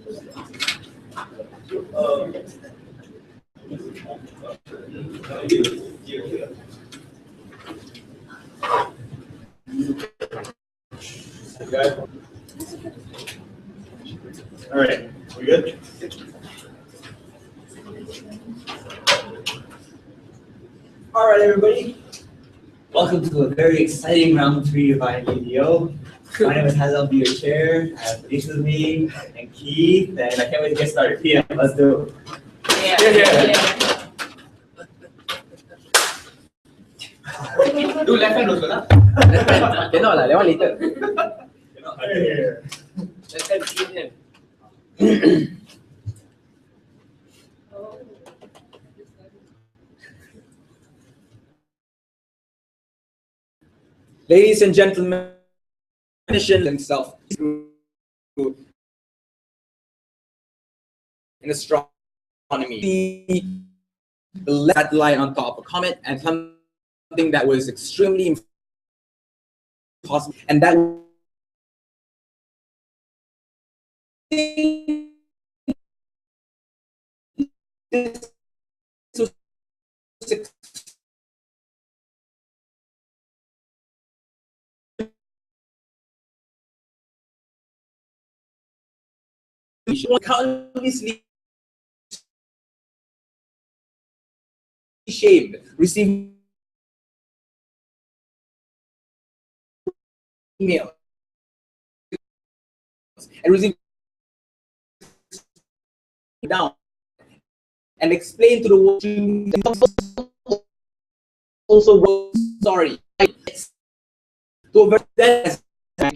Okay. All right, we good? All right, everybody. Welcome to a very exciting round 3 of IMU. My name is Hazal, I'll be your chair. I have Felicia with me and Keith, and I can't wait to get started. Yeah, let's do it. Yeah. Do left hand also, lah. Cannot lah, that one later. Yeah. Left hand, clean hand. Ladies and gentlemen, himself in astronomy, the satellite on top of a comet, and something that was extremely impossible, and that countlessly shamed, receiving email and receiving down and explain to the world also wrote sorry to a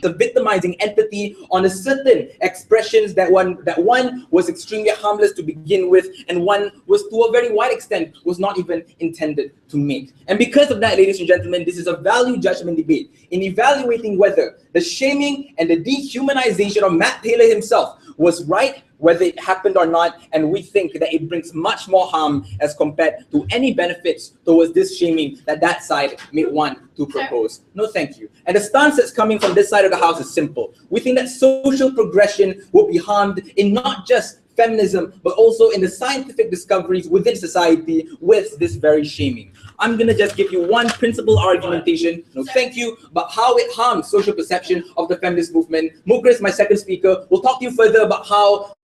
the victimizing empathy on a certain expressions that one was extremely harmless to begin with, and one was to a very wide extent was not even intended to make. And because of that, ladies and gentlemen, this is a value judgment debate in evaluating whether the shaming and the dehumanization of Matt Taylor himself was right, whether it happened or not, and we think that it brings much more harm as compared to any benefits towards this shaming that side may want to propose. No, thank you. And the stance that's coming from this side of the house is simple. We think that social progression will be harmed in not just feminism, but also in the scientific discoveries within society with this very shaming. I'm gonna just give you one principal argumentation, no thank you, about how it harms social perception of the feminist movement. Mukris, my second speaker, will talk to you further about how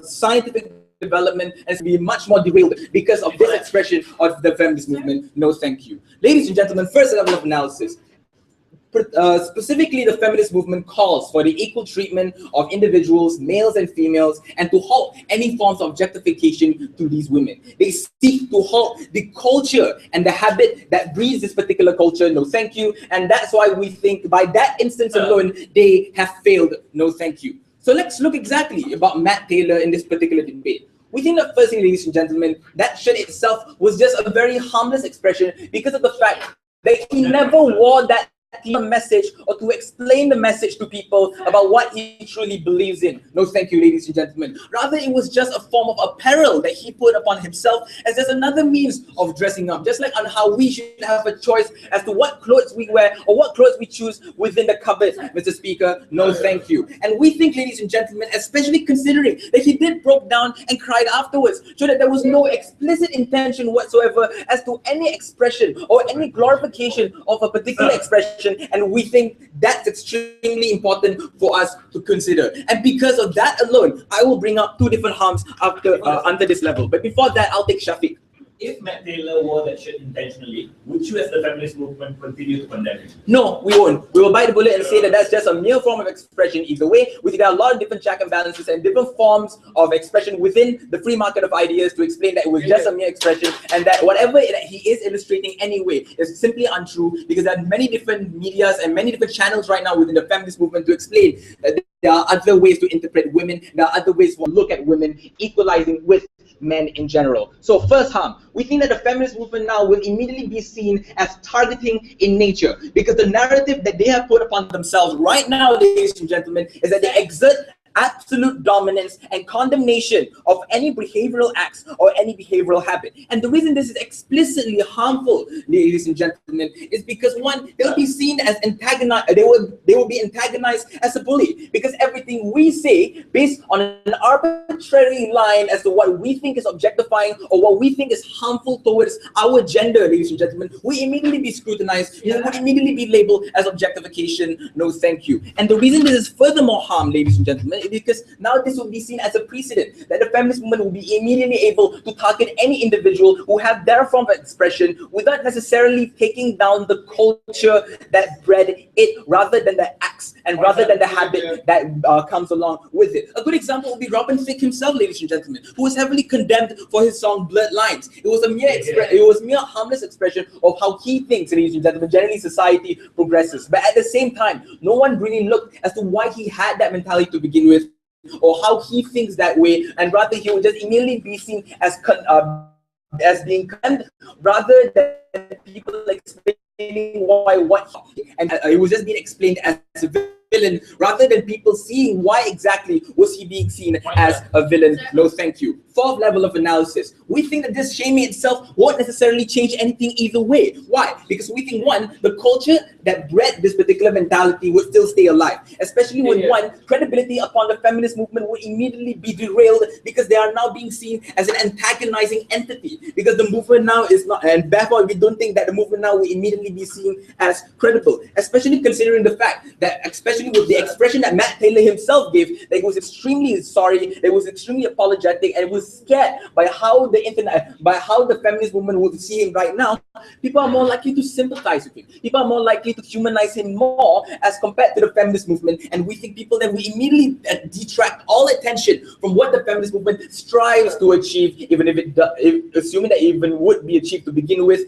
scientific development has to be much more derailed because of this expression of the feminist movement. No thank you. Ladies and gentlemen, first level of analysis. Specifically, the feminist movement calls for the equal treatment of individuals, males and females, and to halt any forms of objectification to these women. They seek to halt the culture and the habit that breeds this particular culture. No thank you. And that's why we think by that instance alone, they have failed. No thank you. So let's look exactly about Matt Taylor in this particular debate. We think that firstly, ladies and gentlemen, that shirt itself was just a very harmless expression because of the fact that he never wore that message or to explain the message to people about what he truly believes in. No thank you, ladies and gentlemen. Rather, it was just a form of apparel that he put upon himself as just another means of dressing up, just like on how we should have a choice as to what clothes we wear or what clothes we choose within the cupboard, Mr. Speaker. No thank you. And we think, ladies and gentlemen, especially considering that he did broke down and cried afterwards, so that there was no explicit intention whatsoever as to any expression or any glorification of a particular expression. And we think that's extremely important for us to consider. And because of that alone, I will bring up two different harms under this level. But before that, I'll take Shafiq. If Matt Taylor wore that shirt intentionally, would you as the feminist movement continue to condemn it? No, we won't. We will bite the bullet and say that that's just a mere form of expression either way. We think there are a lot of different check and balances and different forms of expression within the free market of ideas to explain that it was just a mere expression, and that whatever that he is illustrating anyway is simply untrue, because there are many different medias and many different channels right now within the feminist movement to explain that there are other ways to interpret women, there are other ways to look at women, equalizing with men in general. So first harm, we think that the feminist movement now will immediately be seen as targeting in nature, because the narrative that they have put upon themselves right now, ladies and gentlemen, is that they exert absolute dominance and condemnation of any behavioral acts or any behavioral habit. And the reason this is explicitly harmful, ladies and gentlemen, is because one, they'll be seen as antagonized. They will be antagonized as a bully, because everything we say based on an arbitrary line as to what we think is objectifying or what we think is harmful towards our gender, ladies and gentlemen, we immediately be scrutinized. We would immediately be labeled as objectification. No, thank you. And the reason this is furthermore harm, ladies and gentlemen, is because now this will be seen as a precedent that the feminist movement will be immediately able to target any individual who have their form of expression without necessarily taking down the culture that bred it, rather than the acts and rather than the habit that comes along with it. A good example would be Robin Thicke himself, ladies and gentlemen, who was heavily condemned for his song Blurred Lines. It was a mere harmless expression of how he thinks, ladies and gentlemen, generally society progresses. But at the same time, no one really looked as to why he had that mentality to begin with, or how he thinks that way, and rather he would just immediately be seen as being condemned, rather than people explaining why and it was just being explained as a villain, rather than people seeing why exactly was he being seen as a villain. No, thank you. Fourth level of analysis. We think that this shaming itself won't necessarily change anything either way. Why? Because we think, one, the culture that bred this particular mentality would still stay alive, especially when one, credibility upon the feminist movement would immediately be derailed, because they are now being seen as an antagonizing entity, because the movement now is not, and therefore we don't think that the movement now will immediately be seen as credible, especially considering the fact that, especially with the expression that Matt Taylor himself gave, that he was extremely sorry, that he was extremely apologetic, and was scared by how the internet, by how the feminist movement would see him right now. People are more likely to sympathize with him. People are more likely to humanize him more as compared to the feminist movement. And we think people then will immediately detract all attention from what the feminist movement strives to achieve, even if it does, assuming that it even would be achieved to begin with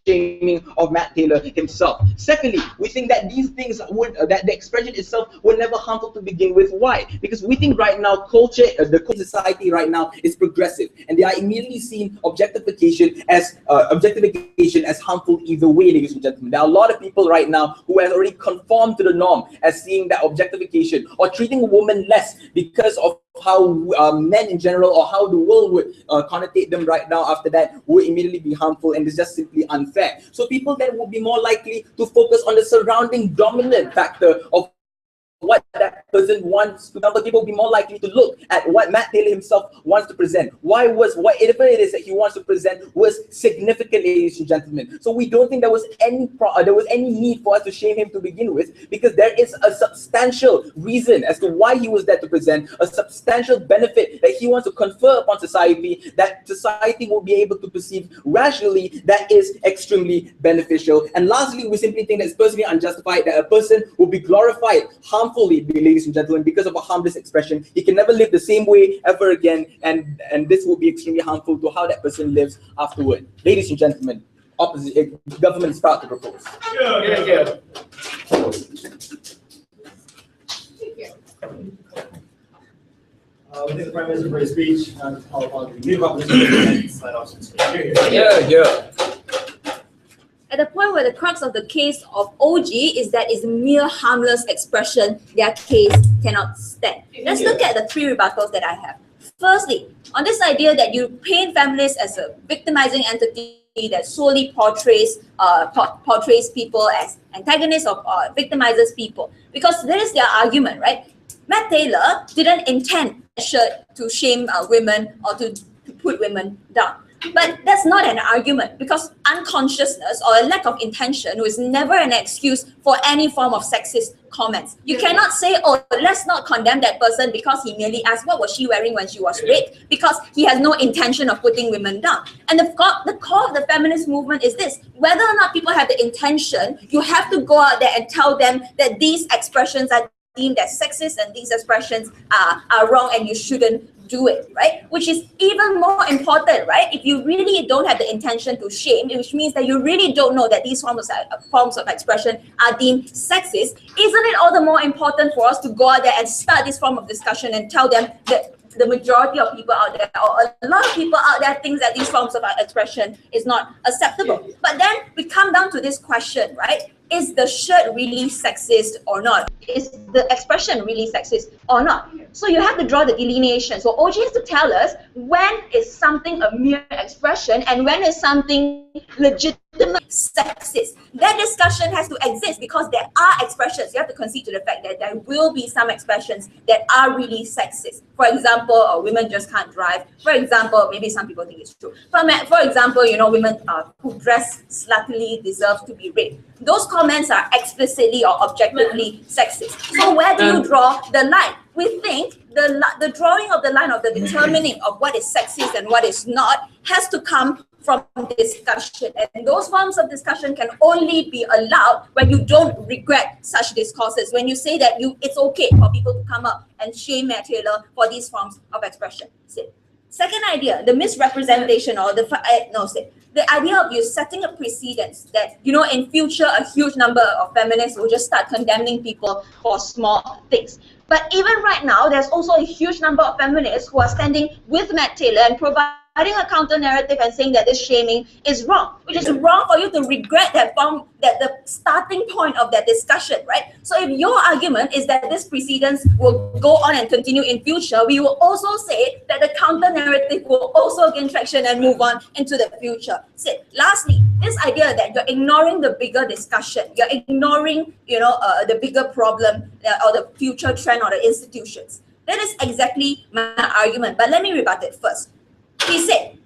shaming of Matt Taylor himself. Secondly, we think that these things would, that the expression itself were never harmful to begin with. Why? Because we think right now culture, the society right now is progressive, and they are immediately seeing objectification as harmful either way, ladies and gentlemen. There are a lot of people right now who have already conformed to the norm as seeing that objectification or treating a woman less because of how men in general, or how the world would connotate them right now after that, would immediately be harmful, and it's just simply unfair. So people then will be more likely to focus on the surrounding dominant factor of what that person wants to. Number, people will be more likely to look at what Matt Taylor himself wants to present. Whatever it is that he wants to present was significant, ladies and gentlemen. So we don't think there was any need for us to shame him to begin with, because there is a substantial reason as to why he was there to present, a substantial benefit that he wants to confer upon society, that society will be able to perceive rationally, that is extremely beneficial. And lastly, we simply think that it's personally unjustified that a person will be glorified harmfully, ladies and gentlemen, because of a harmless expression. He can never live the same way ever again, and this will be extremely harmful to how that person lives afterward. Ladies and gentlemen, government is proud to propose. We thank the Prime Minister for his speech and call upon the new opposition slide off screen. At the point where the crux of the case of OG is that it's mere harmless expression, their case cannot stand. Let's look at the three rebuttals that I have. Firstly, on this idea that you paint feminists as a victimizing entity that solely portrays people as antagonists or victimizes people, because that is their argument, right? Matt Taylor didn't intend Tshirt to shame women or to put women down. But that's not an argument, because unconsciousness or a lack of intention was never an excuse for any form of sexist comments. You cannot say, oh, let's not condemn that person because he merely asked what was she wearing when she was raped, because he has no intention of putting women down. And the core of the feminist movement is this: whether or not people have the intention, you have to go out there and tell them that these expressions are deemed as sexist and these expressions are wrong and you shouldn't do it, right? Which is even more important, right? If you really don't have the intention to shame, which means that you really don't know that these forms of expression are deemed sexist, isn't it all the more important for us to go out there and start this form of discussion and tell them that the majority of people out there, or a lot of people out there, thinks that these forms of expression is not acceptable? But then we come down to this question, right? is the shirt really sexist or not? Is the expression really sexist or not? So you have to draw the delineation. So OG has to tell us when is something a mere expression and when is something legitimate sexist. That discussion has to exist because there are expressions. You have to concede to the fact that there will be some expressions that are really sexist. For example, women just can't drive. For example, maybe some people think it's true. For example, you know, women who dress sluttily deserve to be raped. Those comments are explicitly or objectively sexist. So where do you draw the line? We think the drawing of the line of the determining of what is sexist and what is not has to come from discussion, and those forms of discussion can only be allowed when you don't regret such discourses, when you say that it's okay for people to come up and shame Matt Taylor for these forms of expression. Second idea, the misrepresentation or the idea of you setting a precedence that, you know, in future a huge number of feminists will just start condemning people for small things. But even right now, there's also a huge number of feminists who are standing with Matt Taylor and providing a counter narrative and saying that this shaming is wrong, which is wrong for you to regret that the starting point of that discussion, right? So if your argument is that this precedence will go on and continue in future, we will also say that the counter narrative will also gain traction and move on into the future. Lastly, this idea that you're ignoring the bigger discussion, you're ignoring, you know, the bigger problem or the future trend or the institutions. That is exactly my argument. But let me rebut it first. He said,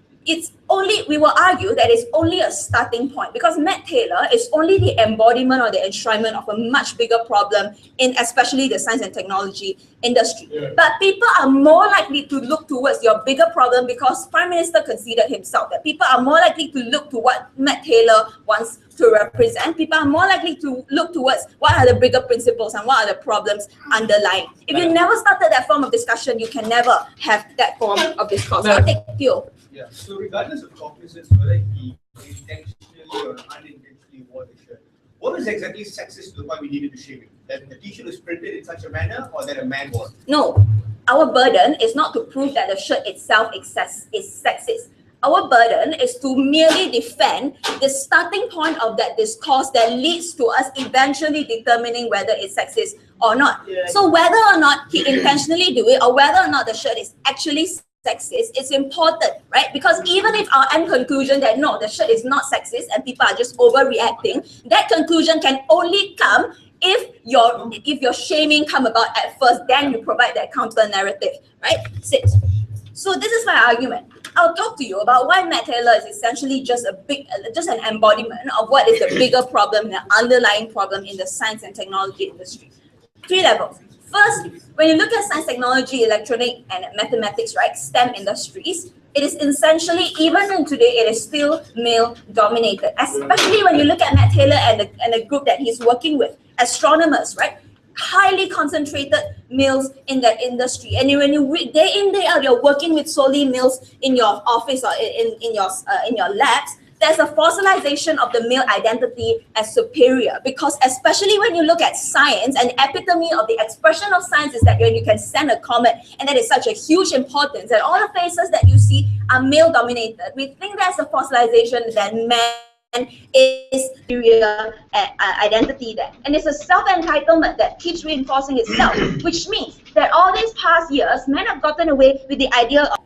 we will argue that it's only a starting point because Matt Taylor is only the embodiment or the enshrinement of a much bigger problem in especially the science and technology industry. Yeah. But people are more likely to look towards your bigger problem because Prime Minister conceded himself that people are more likely to look to what Matt Taylor wants to represent. People are more likely to look towards what are the bigger principles and what are the problems underlying. If you never started that form of discussion, you can never have that form of discourse. I'll take you. Yeah, so regardless of cognizance, whether he intentionally or unintentionally wore the shirt, what was exactly sexist to the point we needed to shame him? That the t-shirt was printed in such a manner or that a man wore it? No, our burden is not to prove that the shirt itself is sexist. Our burden is to merely defend the starting point of that discourse that leads to us eventually determining whether it's sexist or not. Yeah. So whether or not he intentionally do it or whether or not the shirt is actually sexist, it's important, right? Because even if our end conclusion that no, the shirt is not sexist and people are just overreacting, that conclusion can only come if your shaming come about at first, then you provide that counter narrative, right? So this is my argument. I'll talk to you about why Matt Taylor is essentially just an embodiment of what is the bigger problem, the underlying problem in the science and technology industry. 3 levels. First, when you look at science, technology, electronic, and mathematics, right, STEM industries, it is essentially, even in today, it is still male-dominated. Especially when you look at Matt Taylor and the group that he's working with, astronomers, right, highly concentrated males in that industry. And when you day in, day out, you're working with solely males in your office or in your labs. There's a fossilization of the male identity as superior, because especially when you look at science, an epitome of the expression of science is that when you can send a comet, and that is such a huge importance, and all the faces that you see are male dominated. We think there's a fossilization that man is superior identity there, and it's a self-entitlement that keeps reinforcing itself, which means that all these past years, men have gotten away with the idea of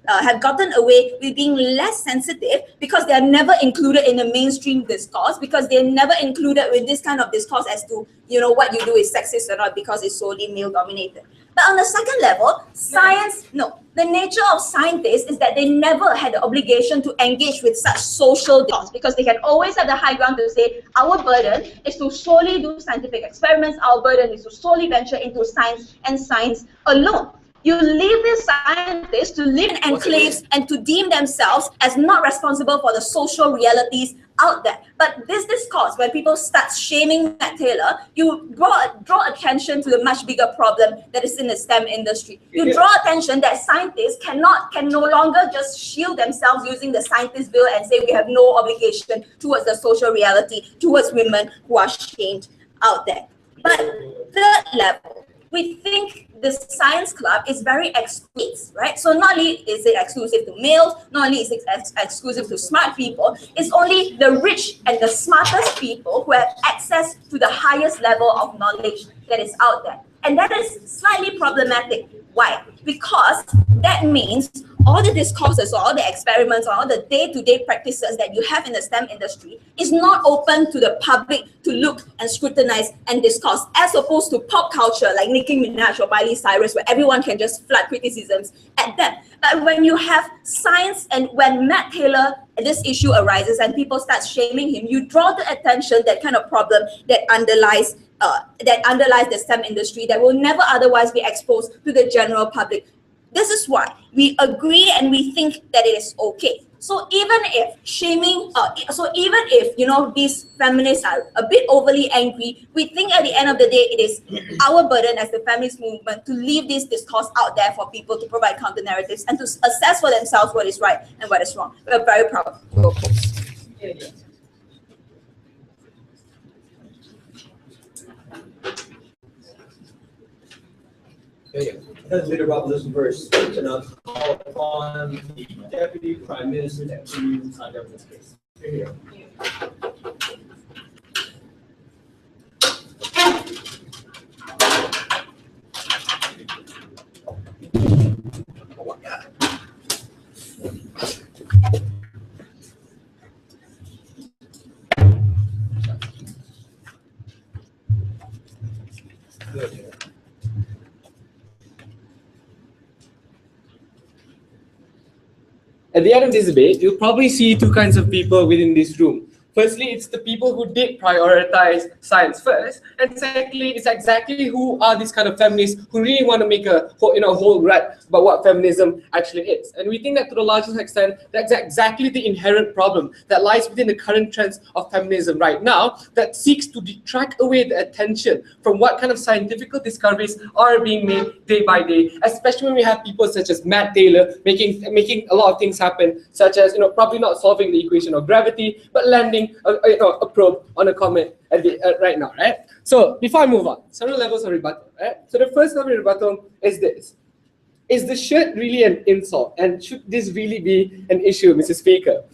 have gotten away with being less sensitive because they are never included in the mainstream discourse, because they're never included with this kind of discourse as to, you know, what you do is sexist or not because it's solely male dominated. But on the second level, science, no, the nature of scientists is that they never had the obligation to engage with such social discourse because they can always have the high ground to say, our burden is to solely do scientific experiments, our burden is to solely venture into science and science alone. You leave these scientists to live in enclaves and to deem themselves as not responsible for the social realities out there. But this discourse, when people start shaming Matt Taylor, you draw attention to the much bigger problem that is in the STEM industry. You draw attention that scientists can no longer just shield themselves using the scientist bill and say we have no obligation towards the social reality, towards women who are shamed out there. But third level, we think the science club is very exclusive, right? So not only is it exclusive to males, not only is it exclusive to smart people, it's only the rich and the smartest people who have access to the highest level of knowledge that is out there. And that is slightly problematic. Why? Because that means all the discourses or all the experiments or all the day-to-day practices that you have in the STEM industry is not open to the public to look and scrutinize and discuss, as opposed to pop culture like Nicki Minaj or Miley Cyrus, where everyone can just flood criticisms at them. But when you have science, and when Matt Taylor, this issue arises and people start shaming him, you draw the attention, that kind of problem that underlies the STEM industry that will never otherwise be exposed to the general public. This is why we agree and we think that it is okay. So even if shaming, even if these feminists are a bit overly angry, we think at the end of the day it is our burden as the feminist movement to leave this discourse out there for people to provide counter narratives and to assess for themselves what is right and what is wrong. We're very proud of our post. Because leader proposition verse to not call upon the Deputy Prime Minister to sign up this case. Here. Oh my God. Good. At the end of this debate, you'll probably see two kinds of people within this room. Firstly, it's the people who did prioritize science first, and secondly, it's exactly who are these kind of feminists who really want to make a whole right about what feminism actually is. And we think that to the largest extent, that's exactly the inherent problem that lies within the current trends of feminism right now, that seeks to detract away the attention from what kind of scientific discoveries are being made day by day, especially when we have people such as Matt Taylor making a lot of things happen, such as probably not solving the equation of gravity, but landing a probe on a comet at right now, right? So before I move on, several levels of rebuttal, right? So the first level of rebuttal is this: is the shirt really an insult, and should this really be an issue, Mrs. Speaker?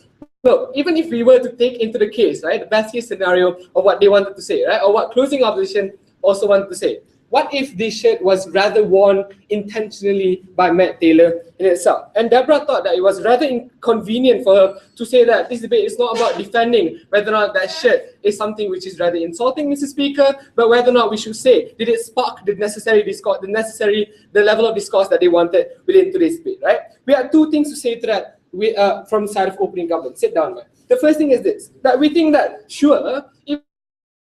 Look, even if we were to take into the case, right, the best case scenario of what they wanted to say, right, or what closing opposition also wanted to say, what if this shirt was rather worn intentionally by Matt Taylor in itself? And Deborah thought that it was rather inconvenient for her to say that this debate is not about defending whether or not that shirt is something which is rather insulting, Mrs. Speaker, but whether or not we should say, did it spark the necessary discourse, the level of discourse that they wanted within today's debate, right? We have two things to say to that from the side of opening government. Sit down, man. The first thing is this, that we think that, sure, even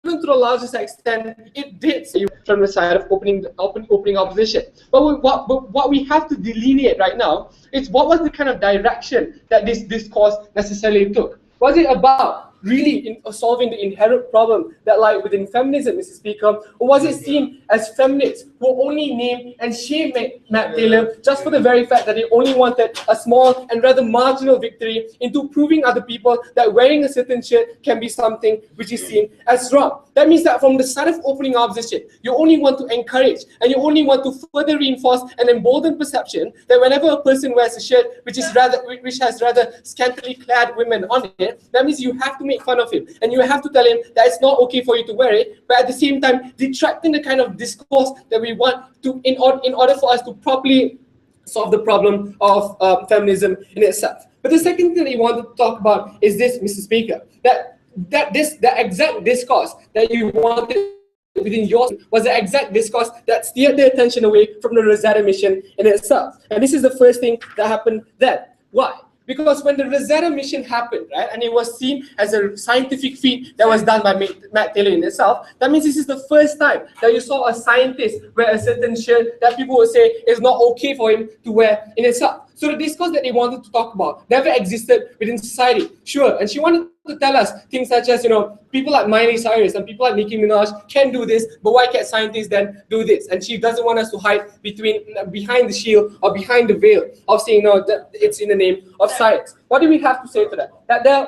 to the largest extent, it did say from the side of opening opposition. But what we have to delineate right now is what was the kind of direction that this discourse necessarily took. Was it about really solving the inherent problem that lie within feminism, Mrs. Speaker, or was it seen as feminists who only named and shamed Matt Taylor just for the very fact that they only wanted a small and rather marginal victory into proving other people that wearing a certain shirt can be something which is seen as wrong? That means that from the side of opening opposition, you only want to encourage and you only want to further reinforce and embolden perception that whenever a person wears a shirt which has rather scantily clad women on it, that means you have to make fun of him and you have to tell him that it's not okay for you to wear it, but at the same time detracting the kind of discourse that we want to in order for us to properly solve the problem of feminism in itself. But the second thing that you want to talk about is this, Mr. Speaker, that the exact discourse that you wanted within yours was the exact discourse that steered the attention away from the Rosetta mission in itself. And this is the first thing that happened then. Why? Because when the Rosetta mission happened, right, and it was seen as a scientific feat that was done by Matt Taylor in itself, that means this is the first time that you saw a scientist wear a certain shirt that people would say is not okay for him to wear in itself. So the discourse that they wanted to talk about never existed within society. Sure, and she wanted to tell us things such as, people like Miley Cyrus and people like Nicki Minaj can do this, but why can't scientists then do this? And she doesn't want us to hide behind the shield or behind the veil of saying, no, that it's in the name of science. What do we have to say to that?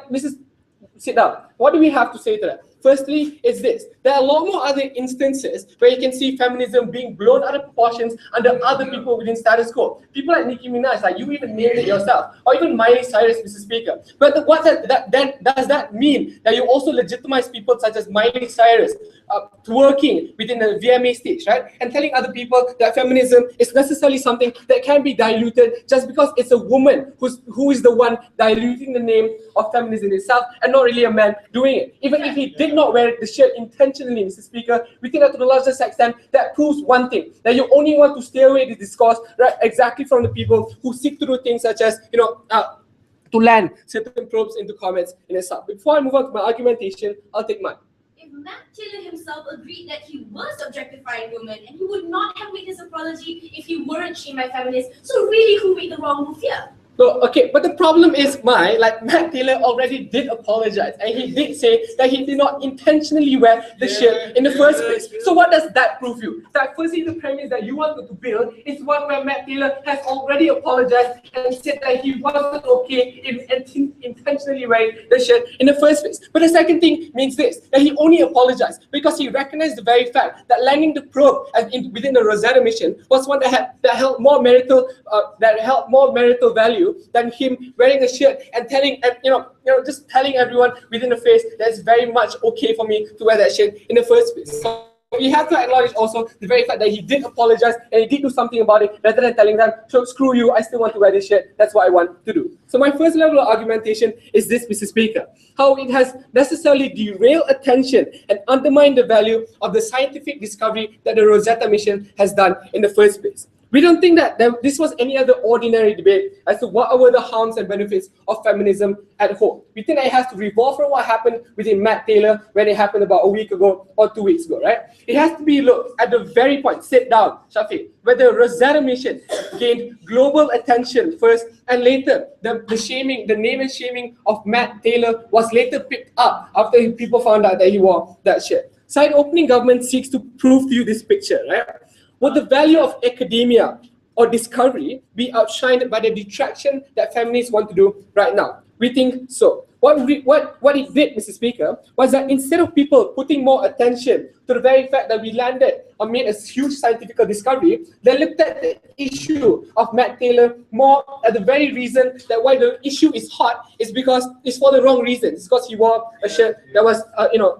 Mrs. Sit down. What do we have to say to that? Firstly, is this. There are a lot more other instances where you can see feminism being blown out of proportions under other people within status quo. People like Nicki Minaj, like you even named it yourself, or even Miley Cyrus, Mr. Speaker. But what does that mean? That you also legitimize people such as Miley Cyrus twerking within the VMA stage, right? And telling other people that feminism is necessarily something that can be diluted just because it's a woman who is the one diluting the name of feminism itself and not really a man doing it. Even if he did not wear the shirt intentionally, Mr. Speaker, we think that to the largest extent, that proves one thing, that you only want to stay away the discourse right, exactly from the people who seek to do things such as, to land certain probes into comments in itself. Before I move on to my argumentation, I'll take mine. If Matt Taylor himself agreed that he was objectifying women and he would not have made his apology if he weren't shamed by feminists, so really who made the wrong move here? So, okay, but the problem is Matt Taylor already did apologize, and he did say that he did not intentionally wear the shirt in the first place. So what does that prove you? That firstly, the premise that you wanted to build is one where Matt Taylor has already apologized and said that he wasn't okay in intentionally wearing the shirt in the first place. But the second thing means this, that he only apologized because he recognized the very fact that landing the probe within the Rosetta mission was one that held more marital value than him wearing a shirt and telling just telling everyone within the face that it's very much okay for me to wear that shirt in the first place. So we have to acknowledge also the very fact that he did apologize and he did do something about it rather than telling them, so screw you, I still want to wear this shirt, that's what I want to do. So my first level of argumentation is this, Mr. Speaker, how it has necessarily derailed attention and undermined the value of the scientific discovery that the Rosetta mission has done in the first place. We don't think that this was any other ordinary debate as to what were the harms and benefits of feminism at home. We think that it has to revolve around what happened within Matt Taylor when it happened about a week ago or 2 weeks ago, right? It has to be looked at the very point, sit down, Shafiq, where the Rosetta mission gained global attention first, and later the name and shaming of Matt Taylor was later picked up after people found out that he wore that shirt. Side-opening government seeks to prove to you this picture, right? Would the value of academia or discovery be outshined by the detraction that feminists want to do right now? We think so. What it did, Mr. Speaker, was that instead of people putting more attention to the very fact that we landed or made a huge scientific discovery, they looked at the issue of Matt Taylor more at the very reason that why the issue is hot is because it's for the wrong reasons. It's because he wore a shirt that was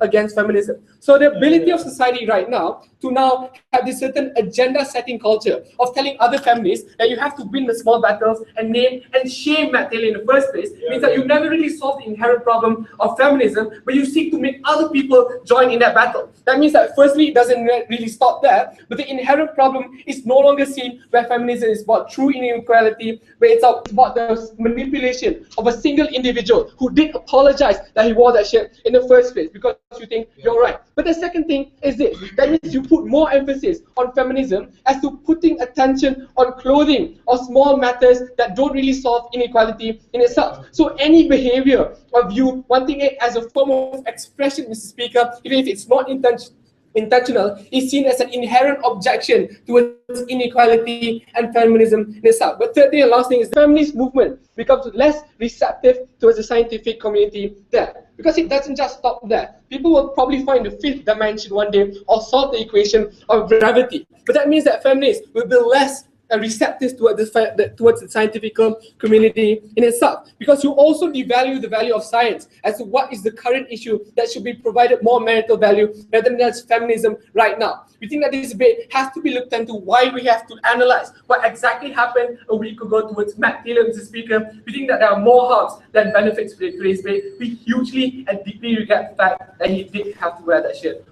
against feminism. So the ability of society right now to now have this certain agenda-setting culture of telling other feminists that you have to win the small battles and name and shame Matt Taylor in the first place means that you never really solved the inherent problem of feminism, but you seek to make other people join in that battle. That means that firstly, it doesn't really stop there, but the inherent problem is no longer seen where feminism is about true inequality, where it's about the manipulation of a single individual who did apologize that he wore that shirt in the first place because you think you're right. But the second thing is this, that means you put more emphasis on feminism as to putting attention on clothing or small matters that don't really solve inequality in itself. So any behavior of you wanting it as a form of expression, Mr. Speaker, even if it's not intentional, is seen as an inherent objection towards inequality and feminism in itself. But thirdly and last thing is the feminist movement becomes less receptive towards the scientific community there. Because it doesn't just stop there. People will probably find the fifth dimension one day or solve the equation of gravity. But that means that feminists will be less receptive towards the scientific community in itself, because you also devalue the value of science as to what is the current issue that should be provided more marital value rather than just feminism right now. We think that this debate has to be looked into why we have to analyze what exactly happened a week ago towards Matt Taylor, Mr. Speaker. We think that there are more harms than benefits for today's debate. We hugely and deeply regret the fact that he did have to wear that shirt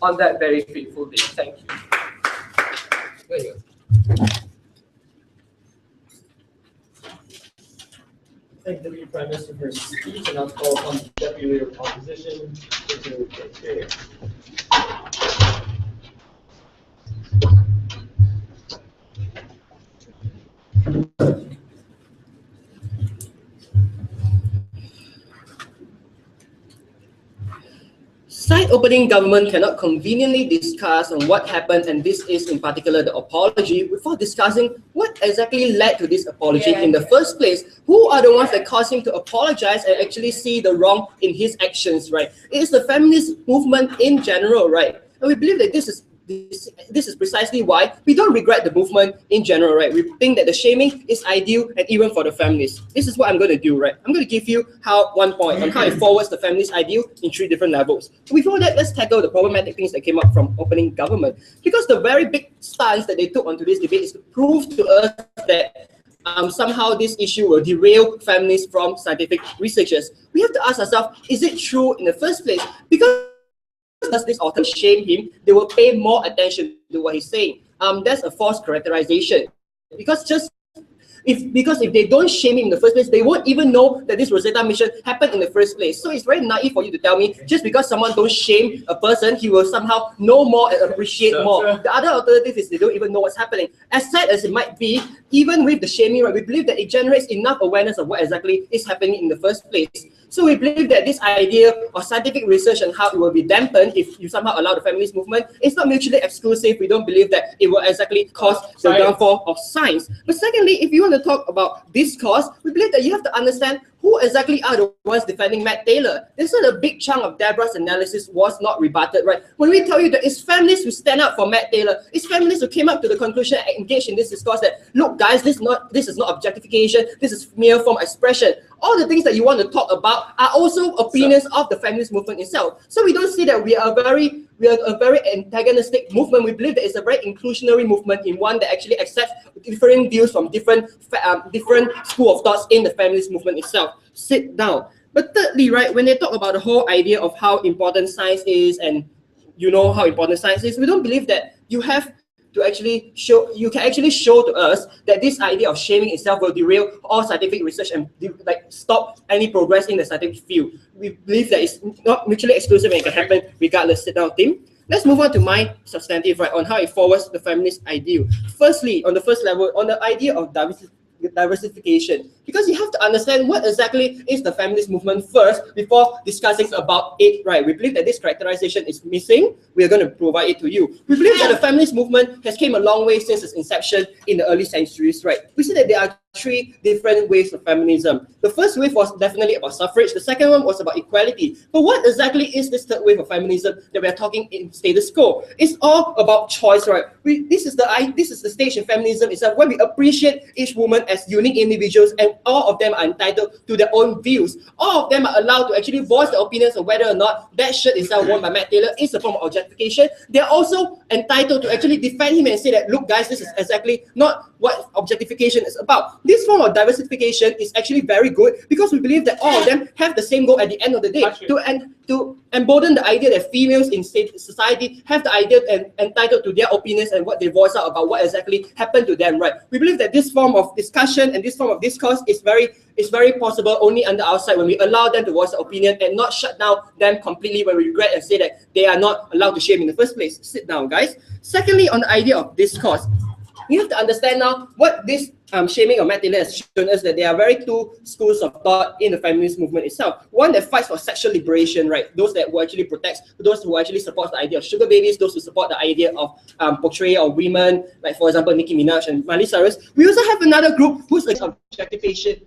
on that very fateful day. Thank you. There you go. Thank the Prime Minister for his speech, and I'll call upon the Deputy Leader of Opposition to take Yet opening government cannot conveniently discuss on what happened, and this is in particular the apology, without discussing what exactly led to this apology in the first place. Who are the ones that caused him to apologize and actually see the wrong in his actions, right? It is the feminist movement in general, right? And we believe that this is precisely why we don't regret the movement in general, right? We think that the shaming is ideal and even for the feminists. This is what I'm going to do, right? I'm going to give you one point on how it forwards the feminist ideal in 3 different levels. Before that, let's tackle the problematic things that came up from opening government. Because the very big stance that they took onto this debate is to prove to us that somehow this issue will derail feminists from scientific researchers. We have to ask ourselves, is it true in the first place? Because does this author shame him, they will pay more attention to what he's saying. That's a false characterization. Because if they don't shame him in the first place, they won't even know that this Rosetta mission happened in the first place. So it's very naive for you to tell me just because someone don't shame a person, he will somehow know more and appreciate more. The other alternative is they don't even know what's happening. As sad as it might be, even with the shaming, right, we believe that it generates enough awareness of what exactly is happening in the first place. So we believe that this idea of scientific research and how it will be dampened if you somehow allow the feminist movement is not mutually exclusive. We don't believe that it will exactly cause the downfall of science. But secondly, if you want to talk about discourse, we believe that you have to understand who exactly are the ones defending Matt Taylor. This is a big chunk of Deborah's analysis was not rebutted, right? When we tell you that it's feminists who stand up for Matt Taylor, it's feminists who came up to the conclusion and engaged in this discourse that, look guys, this is not objectification, this is mere form expression. All the things that you want to talk about are also opinions of the feminist movement itself. So we don't see that we are a very antagonistic movement. We believe that it's a very inclusionary movement, in one that actually accepts different views from different school of thoughts in the feminist movement itself. Sit down. But thirdly, right, when they talk about the whole idea of how important science is, and you know how important science is, we don't believe that you have to actually show to us that this idea of shaming itself will derail all scientific research and stop any progress in the scientific field. We believe that it's not mutually exclusive and it can happen regardless. Sit down, Tim. Let's move on to my substantive, right, on how it forwards the feminist ideal. Firstly, on the first level, on the idea of diversification, because you have to understand what exactly is the feminist movement first before discussing about it, right? We believe that this characterization is missing. We are going to provide it to you. We believe that the feminist movement has came a long way since its inception in the early centuries, right? We see that there are 3 different waves of feminism. The first wave was definitely about suffrage. The second one was about equality. But what exactly is this third wave of feminism that we are talking in status quo? It's all about choice, right? This is the stage in feminism itself where we appreciate each woman as unique individuals, and all of them are entitled to their own views. All of them are allowed to actually voice their opinions on whether or not that shirt itself worn by Matt Taylor is a form of objectification. They're also entitled to actually defend him and say that, look guys, this is exactly not what objectification is about. This form of diversification is actually very good because we believe that all of them have the same goal at the end of the day, to embolden the idea that females in society have the idea and entitled to their opinions and what they voice out about what exactly happened to them, right? We believe that this form of discussion and this form of discourse is very possible only under our side when we allow them to voice their opinion and not shut down them completely when we regret and say that they are not allowed to shame in the first place. Sit down, guys. Secondly, on the idea of discourse, you have to understand now what this shaming of Matt Taylor has shown us, that there are very 2 schools of thought in the feminist movement itself. One that fights for sexual liberation, right? Those that will actually protect, those who actually support the idea of sugar babies, those who support the idea of portrayal of women, like for example Nicki Minaj and Miley Cyrus. We also have another group who's against objectification.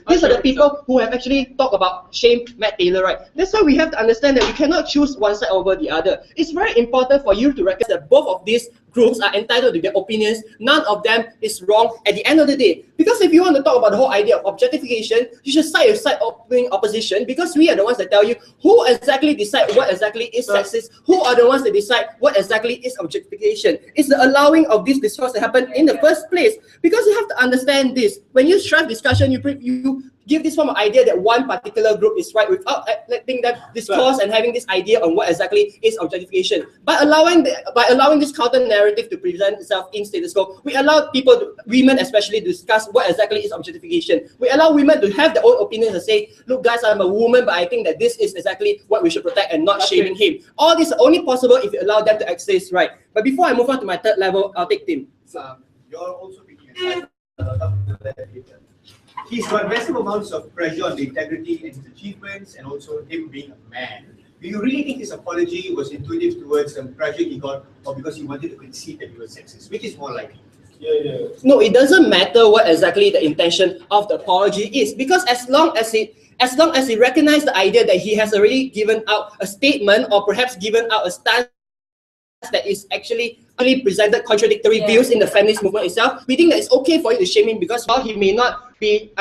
These are the people who have actually talked about shame Matt Taylor, right? That's why we have to understand that we cannot choose one side over the other. It's very important for you to recognize that both of these groups are entitled to their opinions. None of them is wrong at the end of the day. Because if you want to talk about the whole idea of objectification, you should side opposition, because we are the ones that tell you who exactly decide what exactly is sexist, who are the ones that decide what exactly is objectification. It's the allowing of this discourse to happen in the first place. Because you have to understand this. When you strive discussion, you give this form of idea that one particular group is right without letting them discourse and having this idea on what exactly is objectification. By allowing this counter narrative to present itself in status quo, we allow people, women especially, to discuss what exactly is objectification. We allow women to have their own opinions and say, look guys, I'm a woman, but I think that this is exactly what we should protect and not shaming him. All this is only possible if you allow them to access, right? But before I move on to my third level, I'll take Tim. You're also picking a side. He's got massive amounts of pressure on the integrity and his achievements, and also him being a man. do you really think his apology was intuitive towards the pressure he got, or because he wanted to concede that he was sexist? Which is more likely? No, it doesn't matter what exactly the intention of the apology is, because as long as he recognizes the idea that he has already given out a statement or perhaps given out a stance that is actually presented contradictory views in the feminist movement itself, we think that it's okay for you to shame him, because while he may not be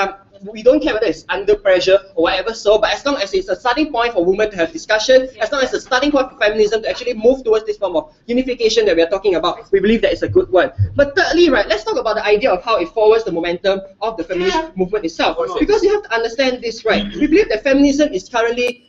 we don't care whether it's under pressure or whatever, but as long as it's a starting point for women to have discussion, as long as it's a starting point for feminism to actually move towards this form of unification that we are talking about, we believe that it's a good one. But thirdly, right, let's talk about the idea of how it forwards the momentum of the feminist movement itself. Because you have to understand this, right? We believe that feminism is currently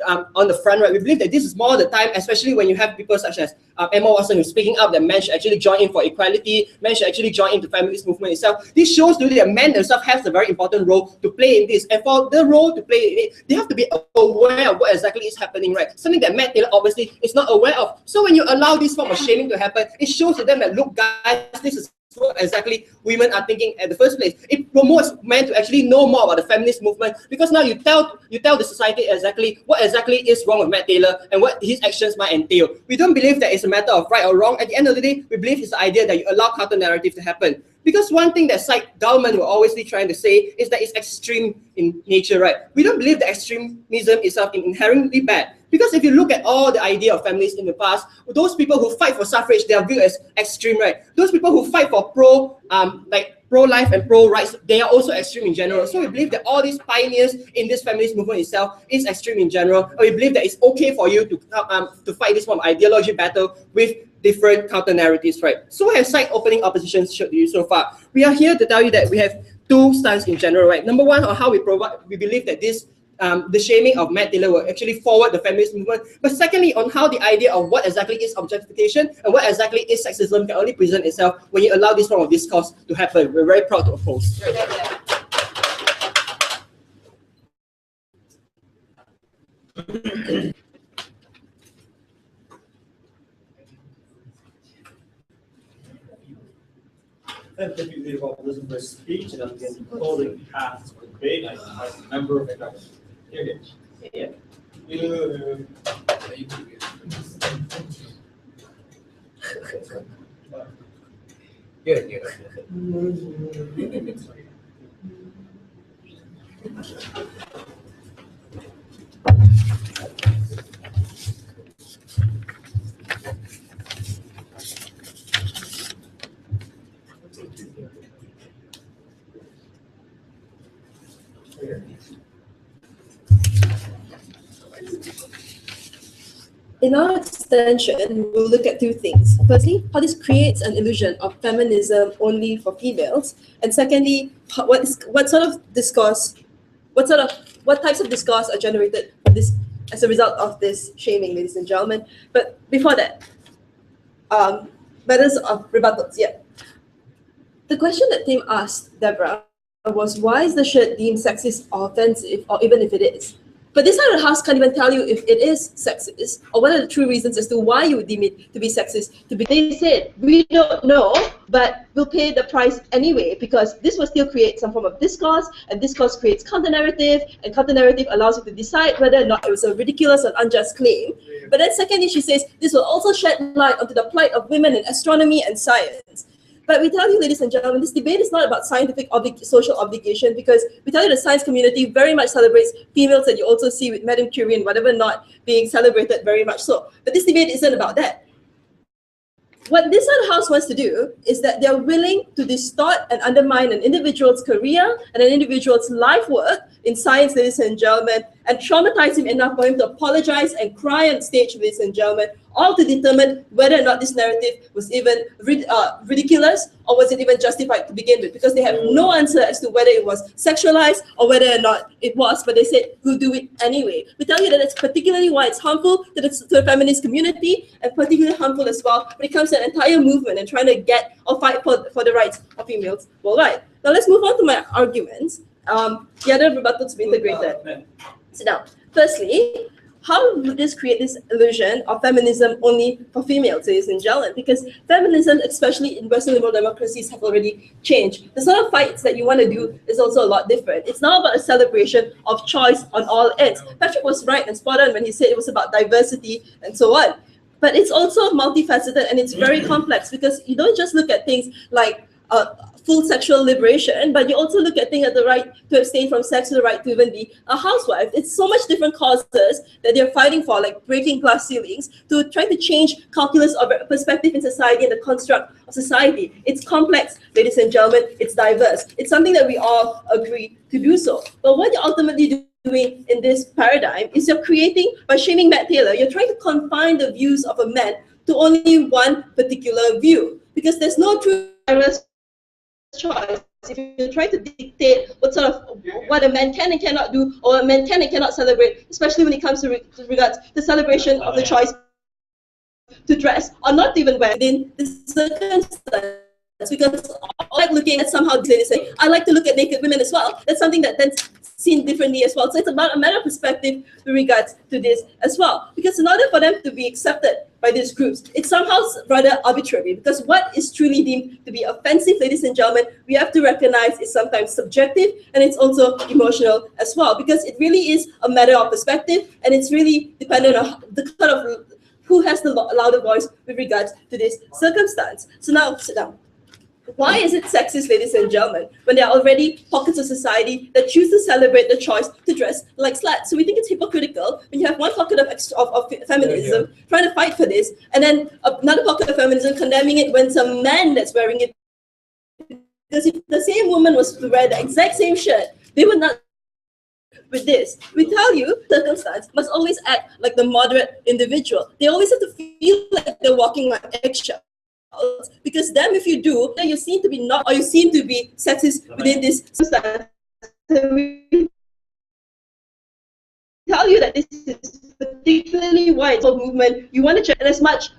on the front, right? We believe that this is more the time, especially when you have people such as Emma Watson who's speaking up that men should actually join in for equality, men should actually join in the feminist movement itself. This shows really that men themselves have a very important role to play in this, and for the role to play in it, they have to be aware of what exactly is happening, right? Something that Matt Taylor obviously is not aware of. So when you allow this form of shaming to happen, it shows to them that, look guys, this is what exactly women are thinking at the first place. It promotes men to actually know more about the feminist movement, because now you tell the society exactly what exactly is wrong with Matt Taylor and what his actions might entail. We don't believe that it's a matter of right or wrong. At the end of the day, we believe it's the idea that you allow counter-narrative to happen. Because one thing that side government were always trying to say is that it's extreme in nature, right? We don't believe that extremism is something inherently bad. Because if you look at all the idea of feminists in the past, those people who fight for suffrage, they are viewed as extreme, right? Those people who fight for pro-life and pro-rights, they are also extreme in general. So we believe that all these pioneers in this feminist movement itself is extreme in general. And we believe that it's okay for you to fight this form of ideology battle with different counter-narratives, right? So we have side opening oppositions showed to you so far. We are here to tell you that we have two stances in general, right? Number one, on how we believe that this the shaming of Matt Taylor will actually forward the feminist movement. But secondly, on how the idea of what exactly is objectification and what exactly is sexism can only present itself when you allow this form of discourse to happen. We're very proud to oppose. Thank you, Leader of Opposition, for his speech, and I'm again closing path for debate. I invite the member of the government. Here it is. In our extension, we'll look at two things. Firstly, how this creates an illusion of feminism only for females, and secondly, what types of discourse are generated from this as a result of this shaming, ladies and gentlemen. But before that, matters of rebuttals. Yeah, the question that Tim asked Deborah was, why is the shirt deemed sexist or offensive, or even if it is? But this side of the house can't even tell you if it is sexist or what are the true reasons as to why you would deem it to be sexist. They said, we don't know, but we'll pay the price anyway, because this will still create some form of discourse, and discourse creates counter-narrative, and counter-narrative allows you to decide whether or not it was a ridiculous or unjust claim. But then secondly, she says, this will also shed light onto the plight of women in astronomy and science. But we tell you, ladies and gentlemen, this debate is not about scientific social obligation, because we tell you the science community very much celebrates females, that you also see with Madame Curie and whatever not being celebrated very much so. But this debate isn't about that. What this side of the house wants to do is that they're willing to distort and undermine an individual's career and an individual's life work in science, ladies and gentlemen, and traumatize him enough for him to apologize and cry on stage, ladies and gentlemen, all to determine whether or not this narrative was even ridiculous or was it even justified to begin with, because they have no answer as to whether it was sexualized or whether or not it was, but they said, we'll do it anyway. We tell you that it's particularly why it's harmful to the feminist community, and particularly harmful as well when it comes to an entire movement and trying to get or fight for the rights of females worldwide. Now let's move on to my arguments. The other rebuttals to be integrated. Sit down. Firstly, how would this create this illusion of feminism only for females, ladies and gentlemen? Because feminism, especially in Western liberal democracies, have already changed. The sort of fights that you want to do is also a lot different. It's now about a celebration of choice on all ends. Patrick was right and spot on when he said it was about diversity and so on. But it's also multifaceted and it's very complex, because you don't just look at things like full sexual liberation, but you also look at things like the right to abstain from sex, the right to even be a housewife. It's so much different causes that they're fighting for, like breaking glass ceilings, to try to change calculus of perspective in society and the construct of society. It's complex, ladies and gentlemen. It's diverse. It's something that we all agree to do so. But what you're ultimately doing in this paradigm is you're creating, by shaming Matt Taylor, you're trying to confine the views of a man to only one particular view, because there's no true choice. If you try to dictate what a man can and cannot do, or a man can and cannot celebrate, especially when it comes to regards the celebration of the choice to dress or not to even wear within the circumstance. Because I like looking at somehow they say, I like to look at naked women as well. That's something that then seen differently as well. So it's about a matter of perspective with regards to this as well. Because in order for them to be accepted by these groups, it's somehow rather arbitrary, because what is truly deemed to be offensive, ladies and gentlemen, we have to recognize is sometimes subjective, and it's also emotional as well, because it really is a matter of perspective, and it's really dependent on the kind of who has the louder voice with regards to this circumstance. So now, sit down. Why is it sexist, ladies and gentlemen, when there are already pockets of society that choose to celebrate the choice to dress like sluts? So we think it's hypocritical when you have one pocket of feminism trying to fight for this, and then another pocket of feminism condemning it when some man that's wearing it. Because if the same woman was to wear the exact same shirt, they would not. With this, we tell you, circumstance must always act like the moderate individual. They always have to feel like they're walking like eggshells. Because then if you do, then you seem to be not, or you seem to be sexist within this circumstance. We tell you that this is particularly why it's a movement. You want to check as much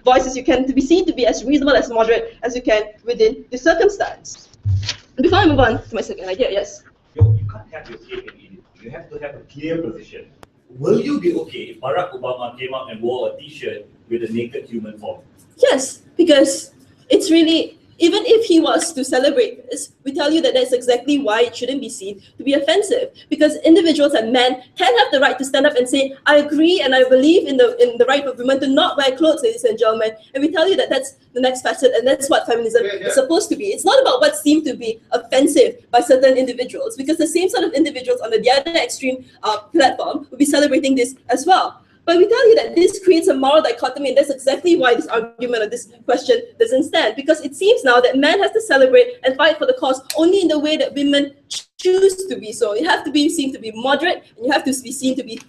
voice as you can to be seen to be as reasonable, as moderate as you can within the circumstance. Before I move on to my second idea, yes. You can't have your cake and eat it. You have to have a clear position. Will you be okay if Barack Obama came out and wore a T-shirt with a naked human form? Yes, because it's really, even if he was to celebrate this, we tell you that that's exactly why it shouldn't be seen to be offensive. Because individuals and men can have the right to stand up and say, I agree and I believe in the right of women to not wear clothes, ladies and gentlemen. And we tell you that that's the next facet, and that's what feminism is supposed to be. It's not about what seemed to be offensive by certain individuals, because the same sort of individuals on the other extreme platform will be celebrating this as well. But we tell you that this creates a moral dichotomy, and that's exactly why this argument or this question doesn't stand. Because it seems now that men have to celebrate and fight for the cause only in the way that women choose to be so. You have to be seen to be moderate, and you have to be seen to be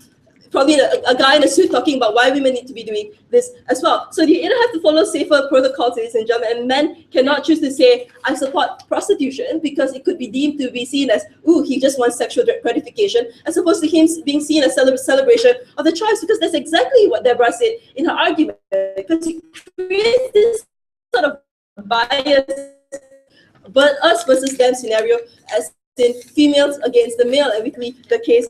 probably a guy in a suit talking about why women need to be doing this as well. So you either have to follow safer protocols, ladies and gentlemen, and men cannot choose to say, I support prostitution, because it could be deemed to be seen as, ooh, he just wants sexual gratification, as opposed to him being seen as celebration of the choice, because that's exactly what Deborah said in her argument. Because it creates this sort of bias, but us versus them scenario, as in females against the male, and we plead the case